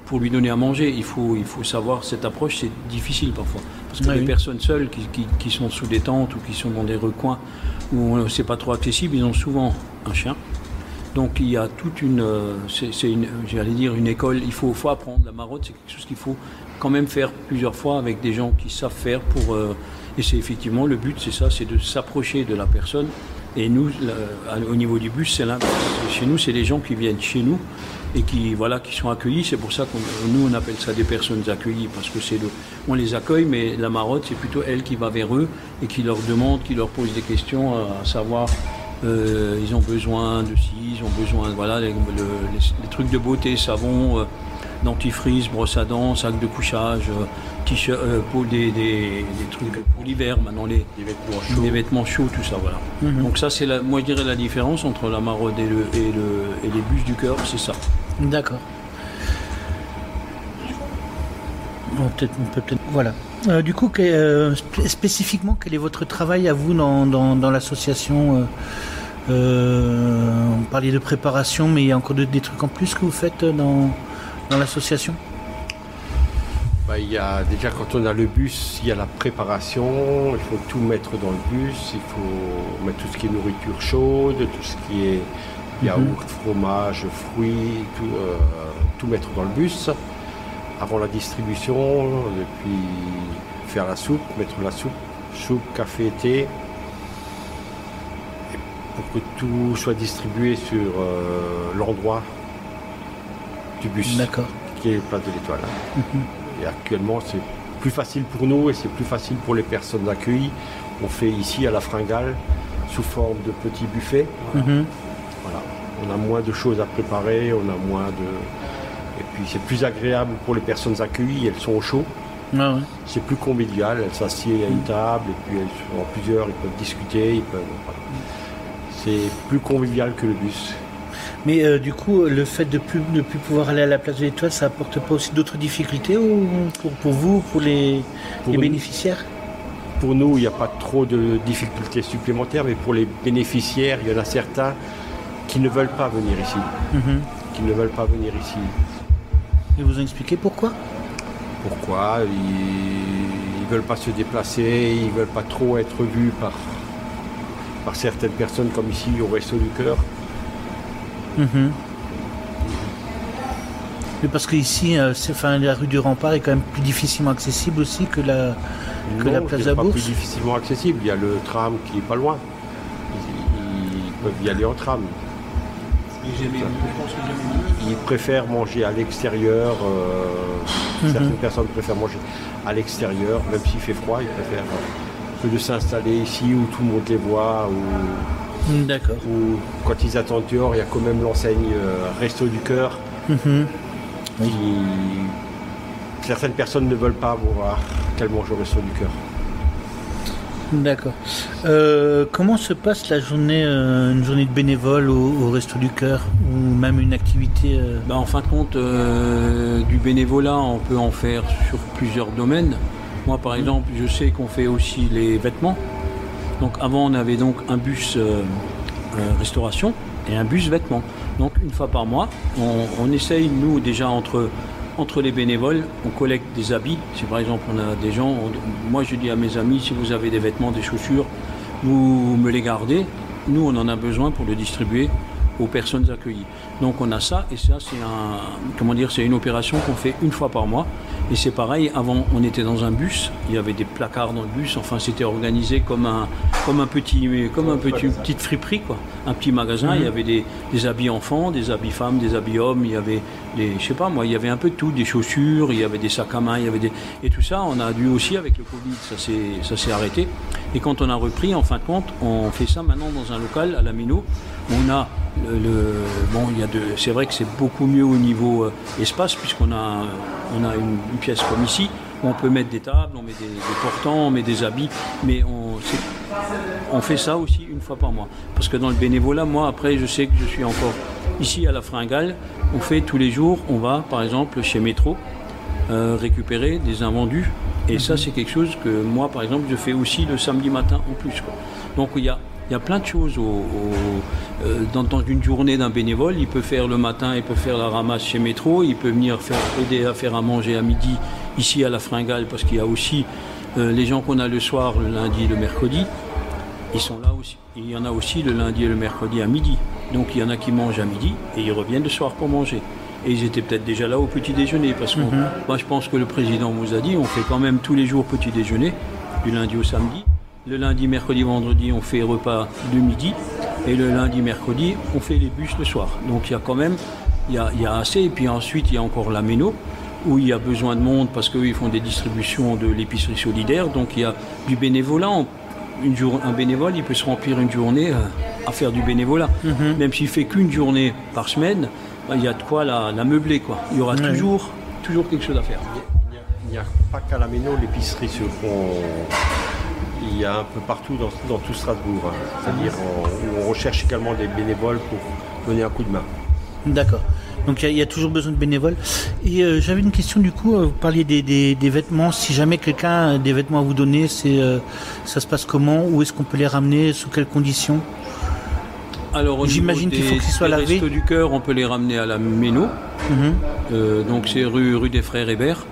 pour lui donner à manger. Il faut savoir, cette approche, c'est difficile parfois. Parce que les personnes seules qui sont sous des tentes ou qui sont dans des recoins où c'est pas trop accessible, ils ont souvent un chien. Donc il y a toute j'allais dire une école, il faut apprendre. La maraude, c'est quelque chose qu'il faut quand même faire plusieurs fois avec des gens qui savent faire et c'est effectivement le but, c'est ça, c'est de s'approcher de la personne. Et nous, au niveau du bus, chez nous, c'est les gens qui viennent chez nous et qui sont accueillis. C'est pour ça que nous, on appelle ça des personnes accueillies, parce que on les accueille, mais la maraude, c'est plutôt elle qui va vers eux et qui leur demande, qui leur pose des questions, à savoir... ils ont besoin de ci, ils ont besoin les trucs de beauté, savon, dentifrice, brosse à dents, sac de couchage, t-shirt, pour des trucs pour l'hiver, maintenant des vêtements chauds, tout ça, voilà. Donc ça, c'est moi je dirais la différence entre la maraude et les bus du cœur, c'est ça. D'accord. On peut peut-être voilà. Du coup, spécifiquement, quel est votre travail à vous dans l'association on parlait de préparation, mais il y a encore des trucs en plus que vous faites dans l'association? Il y a, déjà, quand on a le bus, il y a la préparation, il faut tout mettre dans le bus, il faut mettre tout ce qui est nourriture chaude, tout ce qui est yaourt, fromage, fruits, tout mettre dans le bus avant la distribution, et puis faire la soupe, mettre la soupe, café, thé, pour que tout soit distribué sur l'endroit du bus, qui est place de l'Étoile. Et actuellement, c'est plus facile pour nous et c'est plus facile pour les personnes accueillies. On fait ici à la Fringale sous forme de petits buffets. Voilà. On a moins de choses à préparer, on a moins de... Et puis c'est plus agréable pour les personnes accueillies, elles sont au chaud. C'est plus convivial, elles s'assiedent à une table et puis elles sont en plusieurs, ils peuvent discuter, voilà. C'est plus convivial que le bus. Mais du coup, le fait de ne plus pouvoir aller à la place de l'Étoile, ça apporte pas aussi d'autres difficultés pour vous, pour les bénéficiaires? Pour nous, il n'y a pas trop de difficultés supplémentaires, mais pour les bénéficiaires, il y en a certains qui ne veulent pas venir ici. Et vous ont expliqué pourquoi? Pourquoi? Ils ne veulent pas se déplacer, ils ne veulent pas trop être vus par certaines personnes, comme ici au Resto du Cœur. Mais parce qu'ici, la rue du Rempart est quand même plus difficilement accessible aussi que la place de la Bourse. Pas plus difficilement accessible. Il y a le tram qui est pas loin. Ils peuvent y aller en tram. Ils préfèrent manger à l'extérieur. Certaines personnes préfèrent manger à l'extérieur, même s'il fait froid, ils préfèrent que de s'installer ici où tout le monde les voit. D'accord. Ou quand ils attendent dehors, il y a quand même l'enseigne Resto du Cœur. Certaines personnes ne veulent pas voir qu'elles mangent au Resto du Cœur. D'accord. Comment se passe la journée, une journée de bénévole au Resto du Cœur, ou même une activité En fin de compte, du bénévolat, on peut en faire sur plusieurs domaines. Moi, par exemple, je sais qu'on fait aussi les vêtements. Donc avant, on avait donc un bus restauration et un bus vêtements. Donc une fois par mois, on essaye, nous, déjà entre les bénévoles, on collecte des habits. Si par exemple on a des gens, moi je dis à mes amis, si vous avez des vêtements, des chaussures, vous me les gardez. Nous, on en a besoin pour le distribuer aux personnes accueillies. Donc on a ça, et ça c'est une opération qu'on fait une fois par mois. Et c'est pareil, avant on était dans un bus, il y avait des placards dans le bus, enfin c'était organisé comme petite friperie, quoi. Un petit magasin, il y avait des habits enfants, des habits femmes, des habits hommes, il y avait il y avait un peu de tout, des chaussures, il y avait des sacs à main, et tout ça, on a dû aussi avec le Covid, ça s'est arrêté. Et quand on a repris, en fin de compte, on fait ça maintenant dans un local à la Méno. On a c'est vrai que c'est beaucoup mieux au niveau espace, puisqu'on a une pièce comme ici, où on peut mettre des tables, on met des portants, on met des habits, mais on fait ça aussi une fois par mois. Parce que dans le bénévolat, moi après je sais que je suis encore ici à la Fringale, on fait tous les jours, on va par exemple chez Métro récupérer des invendus, et ça c'est quelque chose que moi par exemple je fais aussi le samedi matin en plus, quoi. Donc il y a plein de choses dans une journée d'un bénévole. Il peut faire le matin, il peut faire la ramasse chez Métro, il peut venir aider à faire à manger à midi ici à la Fringale, parce qu'il y a aussi les gens qu'on a le soir, le lundi et le mercredi, ils sont là aussi. Il y en a aussi le lundi et le mercredi à midi. Donc il y en a qui mangent à midi et ils reviennent le soir pour manger. Et ils étaient peut-être déjà là au petit déjeuner, parce que moi je pense que le président vous a dit, on fait quand même tous les jours petit déjeuner, du lundi au samedi. Le lundi, mercredi, vendredi, on fait repas de midi. Et le lundi, mercredi, on fait les bus le soir. Donc il y a quand même, il y a assez. Et puis ensuite, il y a encore la Méno, où il y a besoin de monde parce qu'eux, ils font des distributions de l'épicerie solidaire. Donc il y a du bénévolat. Un bénévole, il peut se remplir une journée à faire du bénévolat. Même s'il ne fait qu'une journée par semaine, il y a de quoi la meubler, quoi. Il y aura toujours quelque chose à faire. Il n'y a pas qu'à la Méno, l'épicerie se font... Il y a un peu partout dans tout Strasbourg. C'est-à-dire on recherche également des bénévoles pour donner un coup de main. D'accord. Donc il y a toujours besoin de bénévoles. Et j'avais une question du coup, vous parliez des vêtements. Si jamais quelqu'un a des vêtements à vous donner, ça se passe comment? Où est-ce qu'on peut les ramener? Sous quelles conditions? Alors, j'imagine qu'il faut qu'ils soient lavés. Les Restos du Cœur, on peut les ramener à la Méno. Donc c'est rue des Frères Hébert.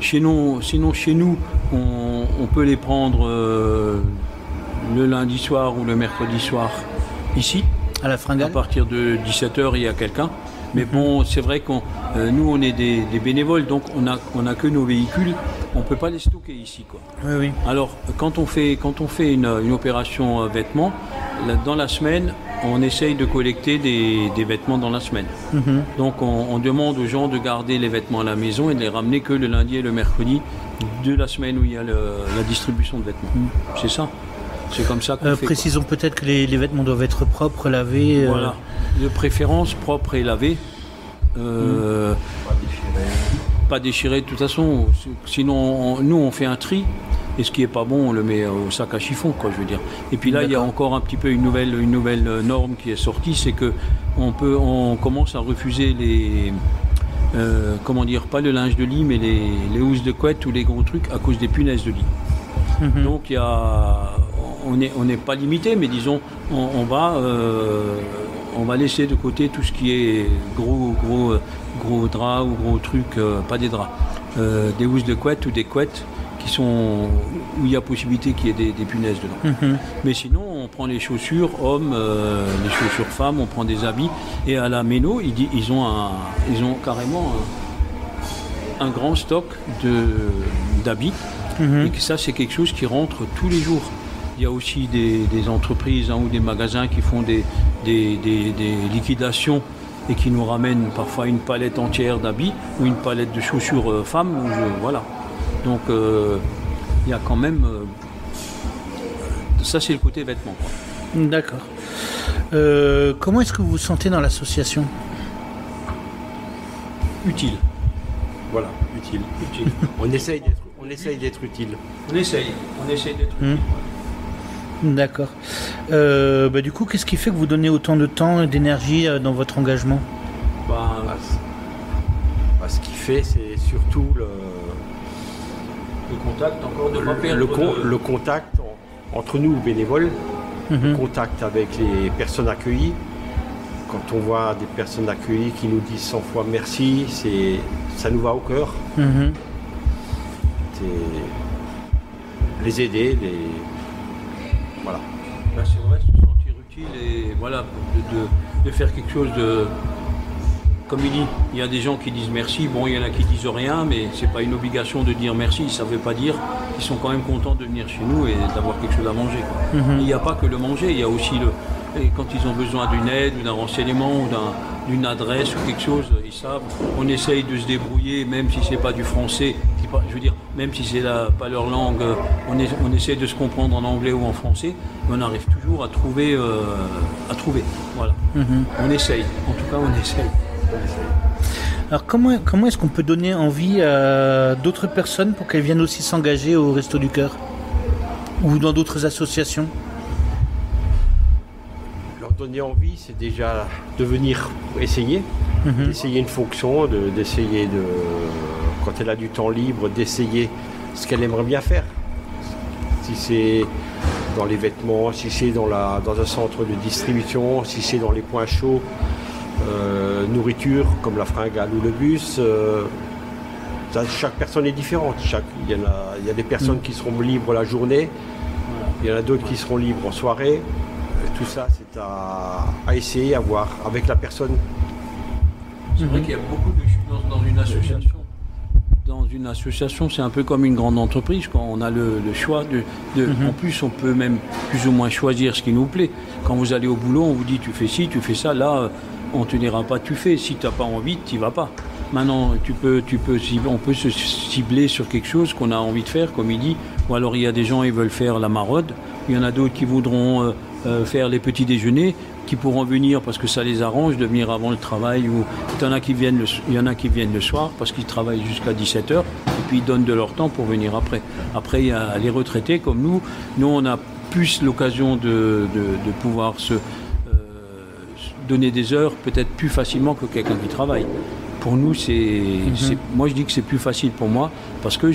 Sinon, chez nous, on peut les prendre le lundi soir ou le mercredi soir ici. À la Fringale. À partir de 17h, il y a quelqu'un. Mais bon, c'est vrai qu'on nous, on est des bénévoles, donc on n'a que nos véhicules. On ne peut pas les stocker ici, quoi. Oui. Alors, quand on fait une opération vêtements, dans la semaine, on essaye de collecter des vêtements dans la semaine. Donc, on demande aux gens de garder les vêtements à la maison et de les ramener que le lundi et le mercredi de la semaine où il y a la distribution de vêtements. C'est ça. C'est comme ça qu'on fait. Précisons peut-être que les vêtements doivent être propres, lavés. Voilà. De préférence propres et lavés. Pas déchirés de toute façon. Sinon, nous, on fait un tri. Et ce qui n'est pas bon, on le met au sac à chiffon, quoi, je veux dire. Et puis là, il y a encore un petit peu une nouvelle norme qui est sortie, c'est que on commence à refuser pas le linge de lit, mais les housses de couette ou les gros trucs à cause des punaises de lit. Donc on n'est pas limité, mais disons, on va laisser de côté tout ce qui est gros draps ou gros trucs, pas des draps, des housses de couette ou des couettes où il y a possibilité qu'il y ait des punaises dedans. Mais sinon, on prend les chaussures hommes, les chaussures femmes, on prend des habits. Et à la Méno, ils ont carrément un grand stock d'habits. Et que ça, c'est quelque chose qui rentre tous les jours. Il y a aussi des entreprises ou des magasins qui font des liquidations et qui nous ramènent parfois une palette entière d'habits ou une palette de chaussures femmes. Voilà. Donc il y a quand même... ça, c'est le côté vêtements, quoi. D'accord. Comment est-ce que vous vous sentez dans l'association? Utile. Voilà, utile. On essaye d'être utile. On essaye d'être utile. D'accord. Du coup, qu'est-ce qui fait que vous donnez autant de temps et d'énergie dans votre engagement? Ce qui fait, c'est surtout le contact, encore de pas perdre le contact entre nous, bénévoles, le contact avec les personnes accueillies. Quand on voit des personnes accueillies qui nous disent 100 fois merci, ça nous va au cœur. Les aider, voilà. C'est vrai, se sentir utile et voilà, de faire quelque chose de... Comme il dit, il y a des gens qui disent merci, bon, il y en a qui disent rien, mais c'est pas une obligation de dire merci, ça veut pas dire qu'ils sont quand même contents de venir chez nous et d'avoir quelque chose à manger, quoi. Il n'y a pas que le manger, il y a aussi et quand ils ont besoin d'une aide ou d'un renseignement ou d'une adresse ou quelque chose, ils savent. On essaye de se débrouiller, même si c'est pas du français, je veux dire, même si c'est pas leur langue, on essaie de se comprendre en anglais ou en français, mais on arrive toujours à trouver. Voilà. On essaye, en tout cas on essaye. Alors comment est-ce qu'on peut donner envie à d'autres personnes pour qu'elles viennent aussi s'engager au Resto du Cœur ou dans d'autres associations? Leur donner envie, c'est déjà de venir essayer, d'essayer une fonction, d'essayer quand elle a du temps libre, d'essayer ce qu'elle aimerait bien faire. Si c'est dans les vêtements, si c'est dans un centre de distribution, si c'est dans les points chauds, nourriture comme la fringale ou le bus, chaque personne est différente. Il y a des personnes qui seront libres la journée, il y en a d'autres qui seront libres en soirée. Tout ça, c'est à essayer, à voir avec la personne. C'est vrai qu'il y a beaucoup de choses dans une association. Dans une association, c'est un peu comme une grande entreprise, quand on a le choix en plus, on peut même plus ou moins choisir ce qui nous plaît. Quand vous allez au boulot, on vous dit tu fais ci, tu fais ça. Là, on ne te dira pas tu fais. Si tu n'as pas envie, tu n'y vas pas. Maintenant, on peut se cibler sur quelque chose qu'on a envie de faire, comme il dit. Ou alors, il y a des gens qui veulent faire la maraude. Il y en a d'autres qui voudront faire les petits déjeuners, qui pourront venir parce que ça les arrange de venir avant le travail. Ou il y en a qui viennent le soir parce qu'ils travaillent jusqu'à 17h. Et puis, ils donnent de leur temps pour venir après. Après, il y a les retraités comme nous. Nous, on a plus l'occasion de pouvoir se donner des heures peut-être plus facilement que quelqu'un qui travaille. Pour nous, moi je dis que c'est plus facile pour moi parce que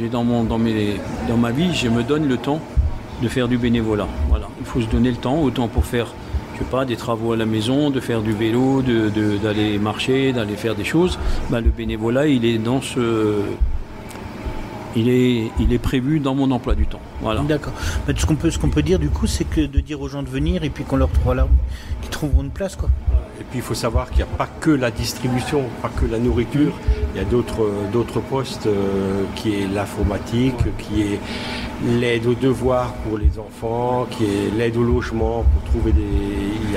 dans ma vie, je me donne le temps de faire du bénévolat. Voilà, il faut se donner le temps, autant pour faire, je sais pas, des travaux à la maison, de faire du vélo, d'aller marcher, d'aller faire des choses. Le bénévolat, il est dans il est prévu dans mon emploi du temps. Voilà. D'accord. Ce qu'on peut dire du coup, c'est que de dire aux gens de venir et puis qu'on leur trouvera là, qu'ils trouveront une place, quoi. Et puis il faut savoir qu'il n'y a pas que la distribution, pas que la nourriture. Il y a d'autres postes qui est l'informatique, qui est l'aide aux devoirs pour les enfants, qui est l'aide au logement pour trouver il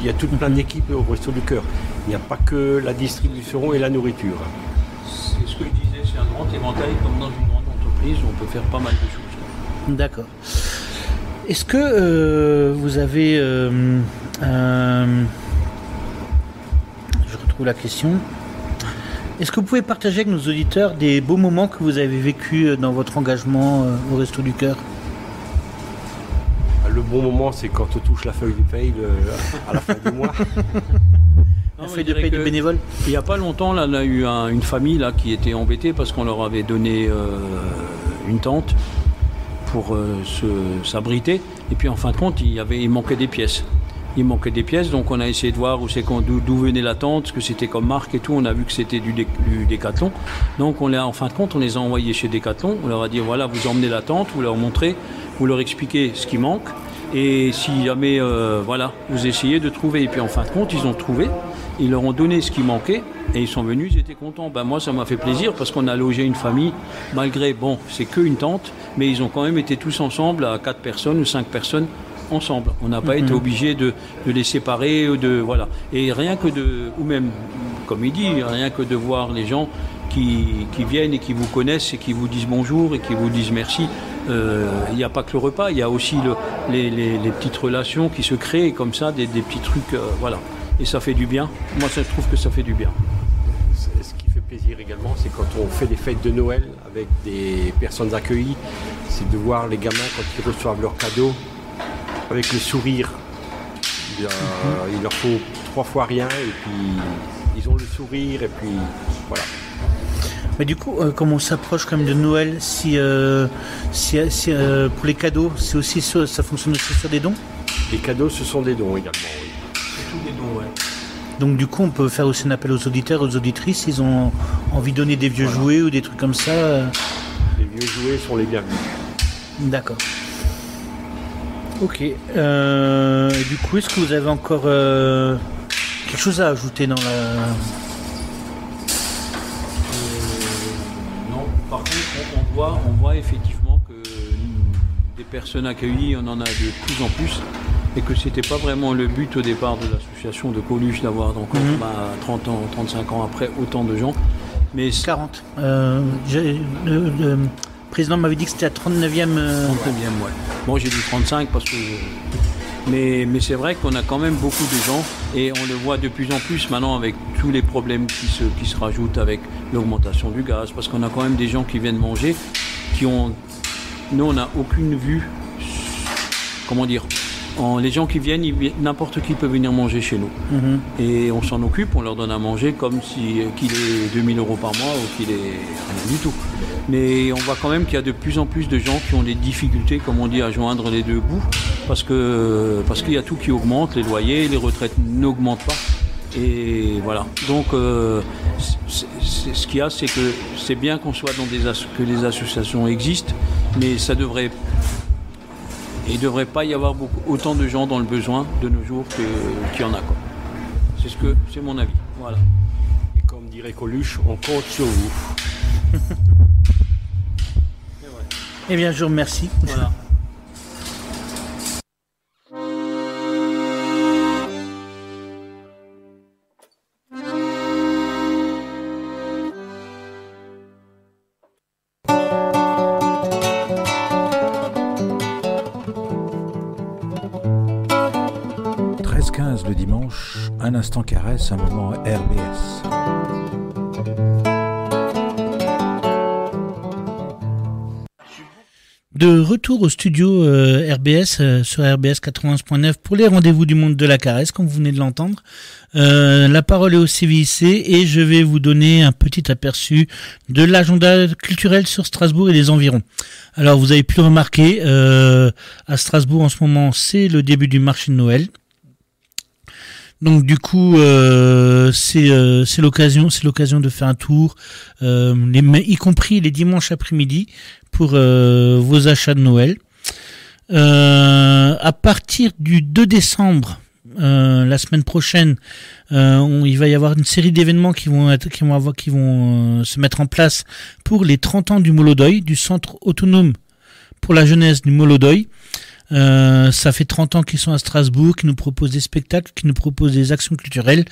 y a tout plein d'équipes au Resto du Cœur. Il n'y a pas que la distribution et la nourriture. C'est ce que je disais, c'est un grand éventail comme dans une grande entreprise où on peut faire pas mal de choses. D'accord. Est-ce que vous avez... je retrouve la question. Est-ce que vous pouvez partager avec nos auditeurs des beaux moments que vous avez vécus dans votre engagement au Resto du Cœur? Le bon moment, c'est quand on touche la feuille de paye à la fin du mois. La feuille de paye du bénévole. Il n'y a pas longtemps, là, on a eu une famille là, qui était embêtée parce qu'on leur avait donné une tente pour s'abriter. Et puis en fin de compte, il manquait des pièces. Il manquait des pièces, donc on a essayé de voir d'où venait la tente, ce que c'était comme marque et tout. On a vu que c'était du Décathlon. Donc en fin de compte, on les a envoyés chez Décathlon. On leur a dit voilà, vous emmenez la tente, vous leur montrez, vous leur expliquez ce qui manque. Et si jamais, vous essayez de trouver. Et puis en fin de compte, ils ont trouvé. Ils leur ont donné ce qui manquait et ils sont venus, ils étaient contents. Moi, ça m'a fait plaisir parce qu'on a logé une famille, malgré, c'est qu'une tente, mais ils ont quand même été tous ensemble à 4 personnes ou 5 personnes ensemble. On n'a pas été obligé de les séparer, voilà. Et rien que ou même, comme il dit, rien que de voir les gens qui viennent et qui vous connaissent et qui vous disent bonjour et qui vous disent merci. Il n'y a pas que le repas, il y a aussi les petites relations qui se créent comme ça, des petits trucs, voilà. Et ça fait du bien. Moi, je trouve que ça fait du bien. Ce qui fait plaisir également, c'est quand on fait des fêtes de Noël avec des personnes accueillies, c'est de voir les gamins quand ils reçoivent leurs cadeaux avec le sourire. Il leur faut 3 fois rien et puis ils ont le sourire et puis voilà. Mais du coup, comme on s'approche quand même de Noël, si pour les cadeaux, c'est aussi ça fonctionne aussi sur des dons? Les cadeaux, ce sont des dons également, oui. C'est tout des dons, ouais. Donc du coup, on peut faire aussi un appel aux auditeurs, aux auditrices, ils ont envie de donner des vieux jouets ou des trucs comme ça. Les vieux jouets sont les bienvenus. D'accord. Ok. Du coup, est-ce que vous avez encore quelque chose à ajouter dans la... Non, par contre, on voit effectivement que des personnes accueillies, on en a de plus en plus, et que c'était pas vraiment le but au départ de l'association de Coluche d'avoir donc 30 ans, 35 ans après autant de gens. Mais 40. Le président m'avait dit que c'était la 39e. 39e, ouais. Bon, j'ai dit 35 parce que... Mais c'est vrai qu'on a quand même beaucoup de gens et on le voit de plus en plus maintenant avec tous les problèmes qui se rajoutent avec l'augmentation du gaz, parce qu'on a quand même des gens qui viennent manger, qui ont... Nous, on n'a aucune vue... Comment dire ? Les gens qui viennent, n'importe qui peut venir manger chez nous. Et on s'en occupe, on leur donne à manger comme qu'il est 2000 € par mois ou qu'il est rien du tout. Mais on voit quand même qu'il y a de plus en plus de gens qui ont des difficultés, comme on dit, à joindre les deux bouts, parce qu'il y a tout qui augmente, les loyers, les retraites n'augmentent pas. Et voilà. Donc, ce qu'il y a, c'est que c'est bien qu'on soit dans que les associations existent, mais ça devrait... Il ne devrait pas y avoir autant de gens dans le besoin de nos jours qu'il y en a. C'est mon avis. Voilà. Et comme dirait Coluche, on compte sur vous. Eh bien, je vous remercie. Voilà. Le dimanche, un instant caresse, un moment RBS. De retour au studio RBS sur RBS 91.9 pour les rendez-vous du monde de la caresse, comme vous venez de l'entendre. La parole est au CVIC et je vais vous donner un petit aperçu de l'agenda culturel sur Strasbourg et les environs. Alors vous avez pu le remarquer, à Strasbourg en ce moment c'est le début du marché de Noël. Donc du coup, c'est l'occasion de faire un tour, y compris les dimanches après-midi pour vos achats de Noël. À partir du 2 décembre, la semaine prochaine, il va y avoir une série d'événements qui vont se mettre en place pour les 30 ans du Molodoy, du centre autonome pour la jeunesse du Molodoy. Ça fait 30 ans qu'ils sont à Strasbourg, qu'ils nous proposent des spectacles, qu'ils nous proposent des actions culturelles.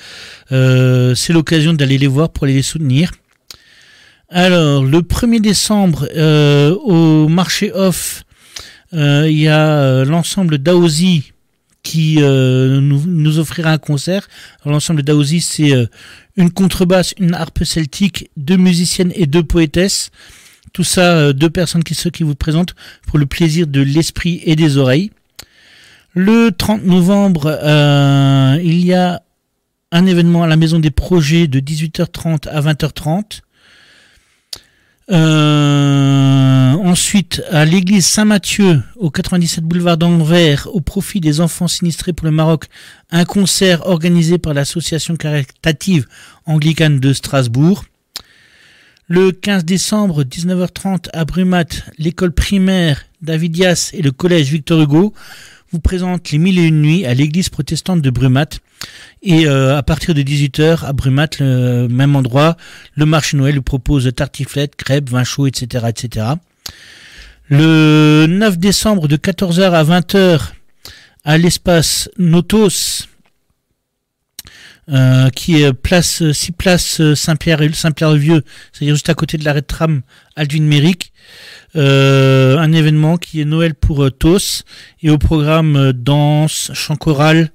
C'est l'occasion d'aller les voir pour aller les soutenir. Alors, le 1er décembre, au marché off, il y a l'ensemble d'Aozi qui nous offrira un concert. Alors, l'ensemble d'Aozi, c'est une contrebasse, une harpe celtique, 2 musiciennes et 2 poétesses. Tout ça, 2 personnes qui vous présentent pour le plaisir de l'esprit et des oreilles. Le 30 novembre, il y a un événement à la Maison des Projets de 18h30 à 20h30. Ensuite, à l'église Saint-Mathieu, au 97 boulevard d'Anvers, au profit des enfants sinistrés pour le Maroc, un concert organisé par l'association caritative anglicane de Strasbourg. Le 15 décembre, 19h30, à Brumat, l'école primaire Davidias et le collège Victor Hugo vous présentent les 1001 nuits à l'église protestante de Brumat. Et à partir de 18h, à Brumat, le même endroit, le marché Noël vous propose tartiflettes, crêpes, vin chaud, etc., etc. Le 9 décembre, de 14h à 20h, à l'espace Notos, qui est 6 places Saint-Pierre-le-Vieux, c'est-à-dire juste à côté de l'arrêt de tram Aldwin-Méric. Un événement qui est Noël pour tous, et au programme danse, chant choral,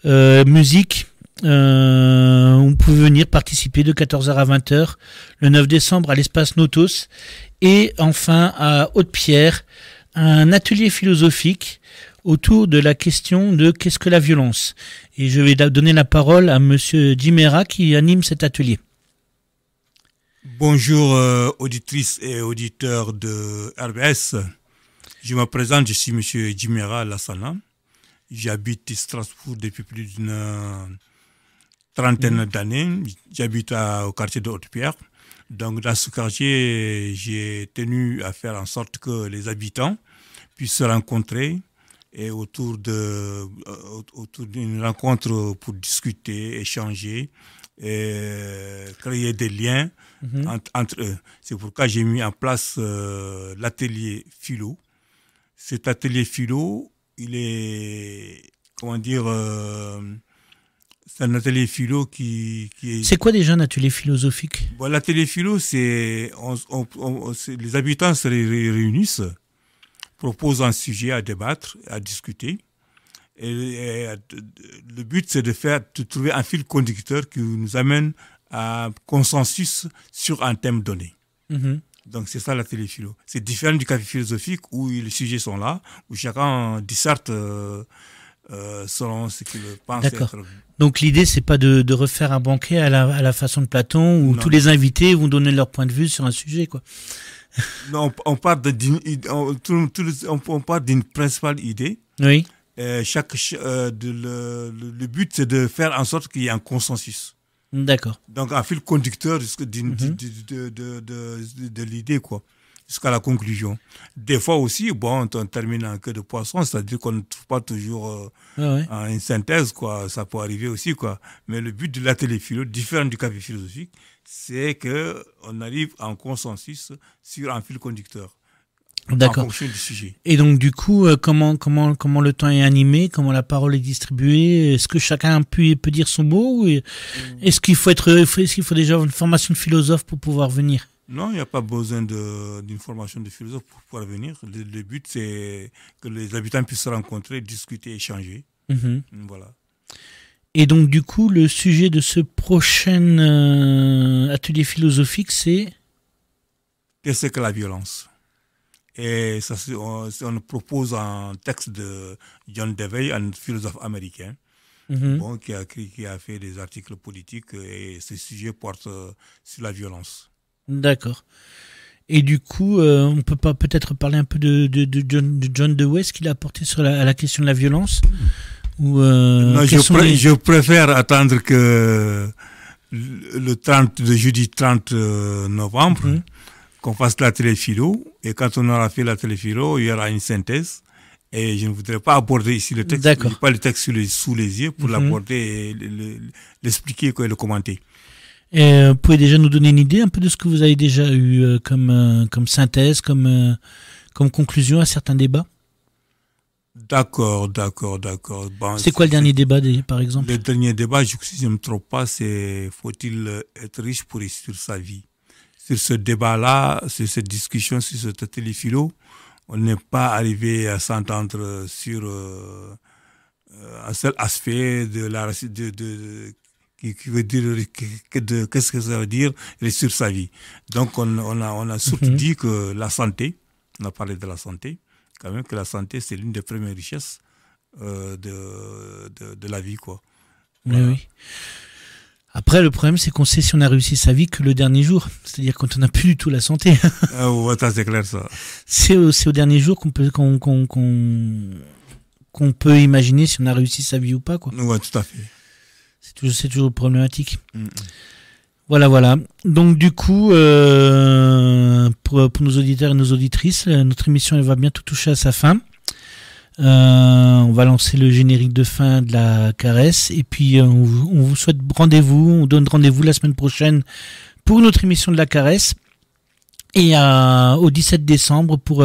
musique. Vous pouvez venir participer de 14h à 20h le 9 décembre à l'espace Notos. Et enfin à Haute-Pierre, un atelier philosophique autour de la question de qu'est-ce que la violence. Et je vais donner la parole à monsieur Jimera qui anime cet atelier. Bonjour auditrices et auditeurs de RBS. Je me présente, je suis monsieur Jimera Lassana. J'habite Strasbourg depuis plus d'une trentaine d'années. J'habite au quartier de Haute-Pierre. Donc dans ce quartier, j'ai tenu à faire en sorte que les habitants puissent se rencontrer et autour d'une rencontre pour discuter, échanger, et créer des liens entre eux. C'est pourquoi j'ai mis en place l'atelier philo. Cet atelier philo, il est, comment dire, c'est un atelier philo qui est... C'est quoi déjà un atelier philosophique? Bon, l'atelier philo, c'est les habitants se réunissent, proposent un sujet à débattre, à discuter. Et le but, c'est de trouver un fil conducteur qui nous amène à un consensus sur un thème donné. Donc, c'est ça l'atelier philo. C'est différent du café philosophique où les sujets sont là, où chacun disserte selon ce qu'il pense être. Donc, l'idée, c'est pas de refaire un banquet à la façon de Platon où tous les invités vont donner leur point de vue sur un sujet, quoi. Non, on part d'une principale idée. Oui. Le but, c'est de faire en sorte qu'il y ait un consensus. D'accord. Donc, un fil conducteur de l'idée, quoi, jusqu'à la conclusion. Des fois aussi, bon, on termine en queue de poisson, c'est-à-dire qu'on ne trouve pas toujours une synthèse, quoi. Ça peut arriver aussi, quoi. Mais le but de l'atelier philo, différent du café philosophique, c'est qu'on arrive à un consensus sur un fil conducteur. D'accord. En fonction du sujet. Et donc, du coup, comment le temps est animé, comment la parole est distribuée? Est-ce que chacun peut dire son mot? Est-ce qu'il faut déjà une formation de philosophe pour pouvoir venir? Non, il n'y a pas besoin d'une formation de philosophe pour pouvoir venir. Le but, c'est que les habitants puissent se rencontrer, discuter, échanger. Voilà. Et donc, du coup, le sujet de ce prochain atelier philosophique, c'est? Qu'est-ce que la violence? Et ça, on propose un texte de John Dewey, un philosophe américain, qui a fait des articles politiques, et ce sujet porte sur la violence. D'accord. Et du coup, on peut peut-être parler un peu de John Dewey, ce qu'il a apporté sur la question de la violence Non, je préfère attendre que le jeudi 30 novembre, qu'on fasse l'atelier philo, et quand on aura fait l'atelier philo, il y aura une synthèse, et je ne voudrais pas aborder ici le texte, je n'ai pas le texte sous les yeux pour l'aborder et l'expliquer et le commenter. Et vous pouvez déjà nous donner une idée un peu de ce que vous avez déjà eu comme synthèse, comme conclusion à certains débats? D'accord. Bon, c'est quoi le dernier débat, par exemple? Le dernier débat, si je ne me trompe pas, c'est faut-il être riche pour réussir sa vie? Sur ce débat-là, sur cette discussion, sur cet atelier philo, on n'est pas arrivé à s'entendre sur un seul aspect de la qui veut dire qu'est-ce que ça veut dire réussir sa vie. Donc on a surtout dit que la santé, on a parlé de la santé, quand même que la santé c'est l'une des premières richesses de la vie, quoi. Voilà. Oui. Après, le problème, c'est qu'on sait si on a réussi sa vie que le dernier jour. C'est-à-dire quand on n'a plus du tout la santé. C'est clair, ça. C'est au dernier jour qu'on peut imaginer si on a réussi sa vie ou pas, quoi. Oui, tout à fait. C'est toujours problématique. Voilà. Donc, du coup, pour nos auditeurs et nos auditrices, notre émission elle va bientôt toucher à sa fin. On va lancer le générique de fin de la caresse et puis on vous souhaite rendez-vous, on donne rendez-vous la semaine prochaine pour notre émission de la caresse et au 17 décembre pour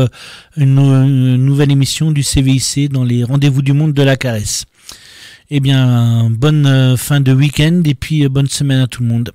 une nouvelle émission du CVIC dans les rendez-vous du monde de la caresse. Eh bien, bonne fin de week-end et puis bonne semaine à tout le monde.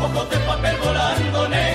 ojos de papel volando negro.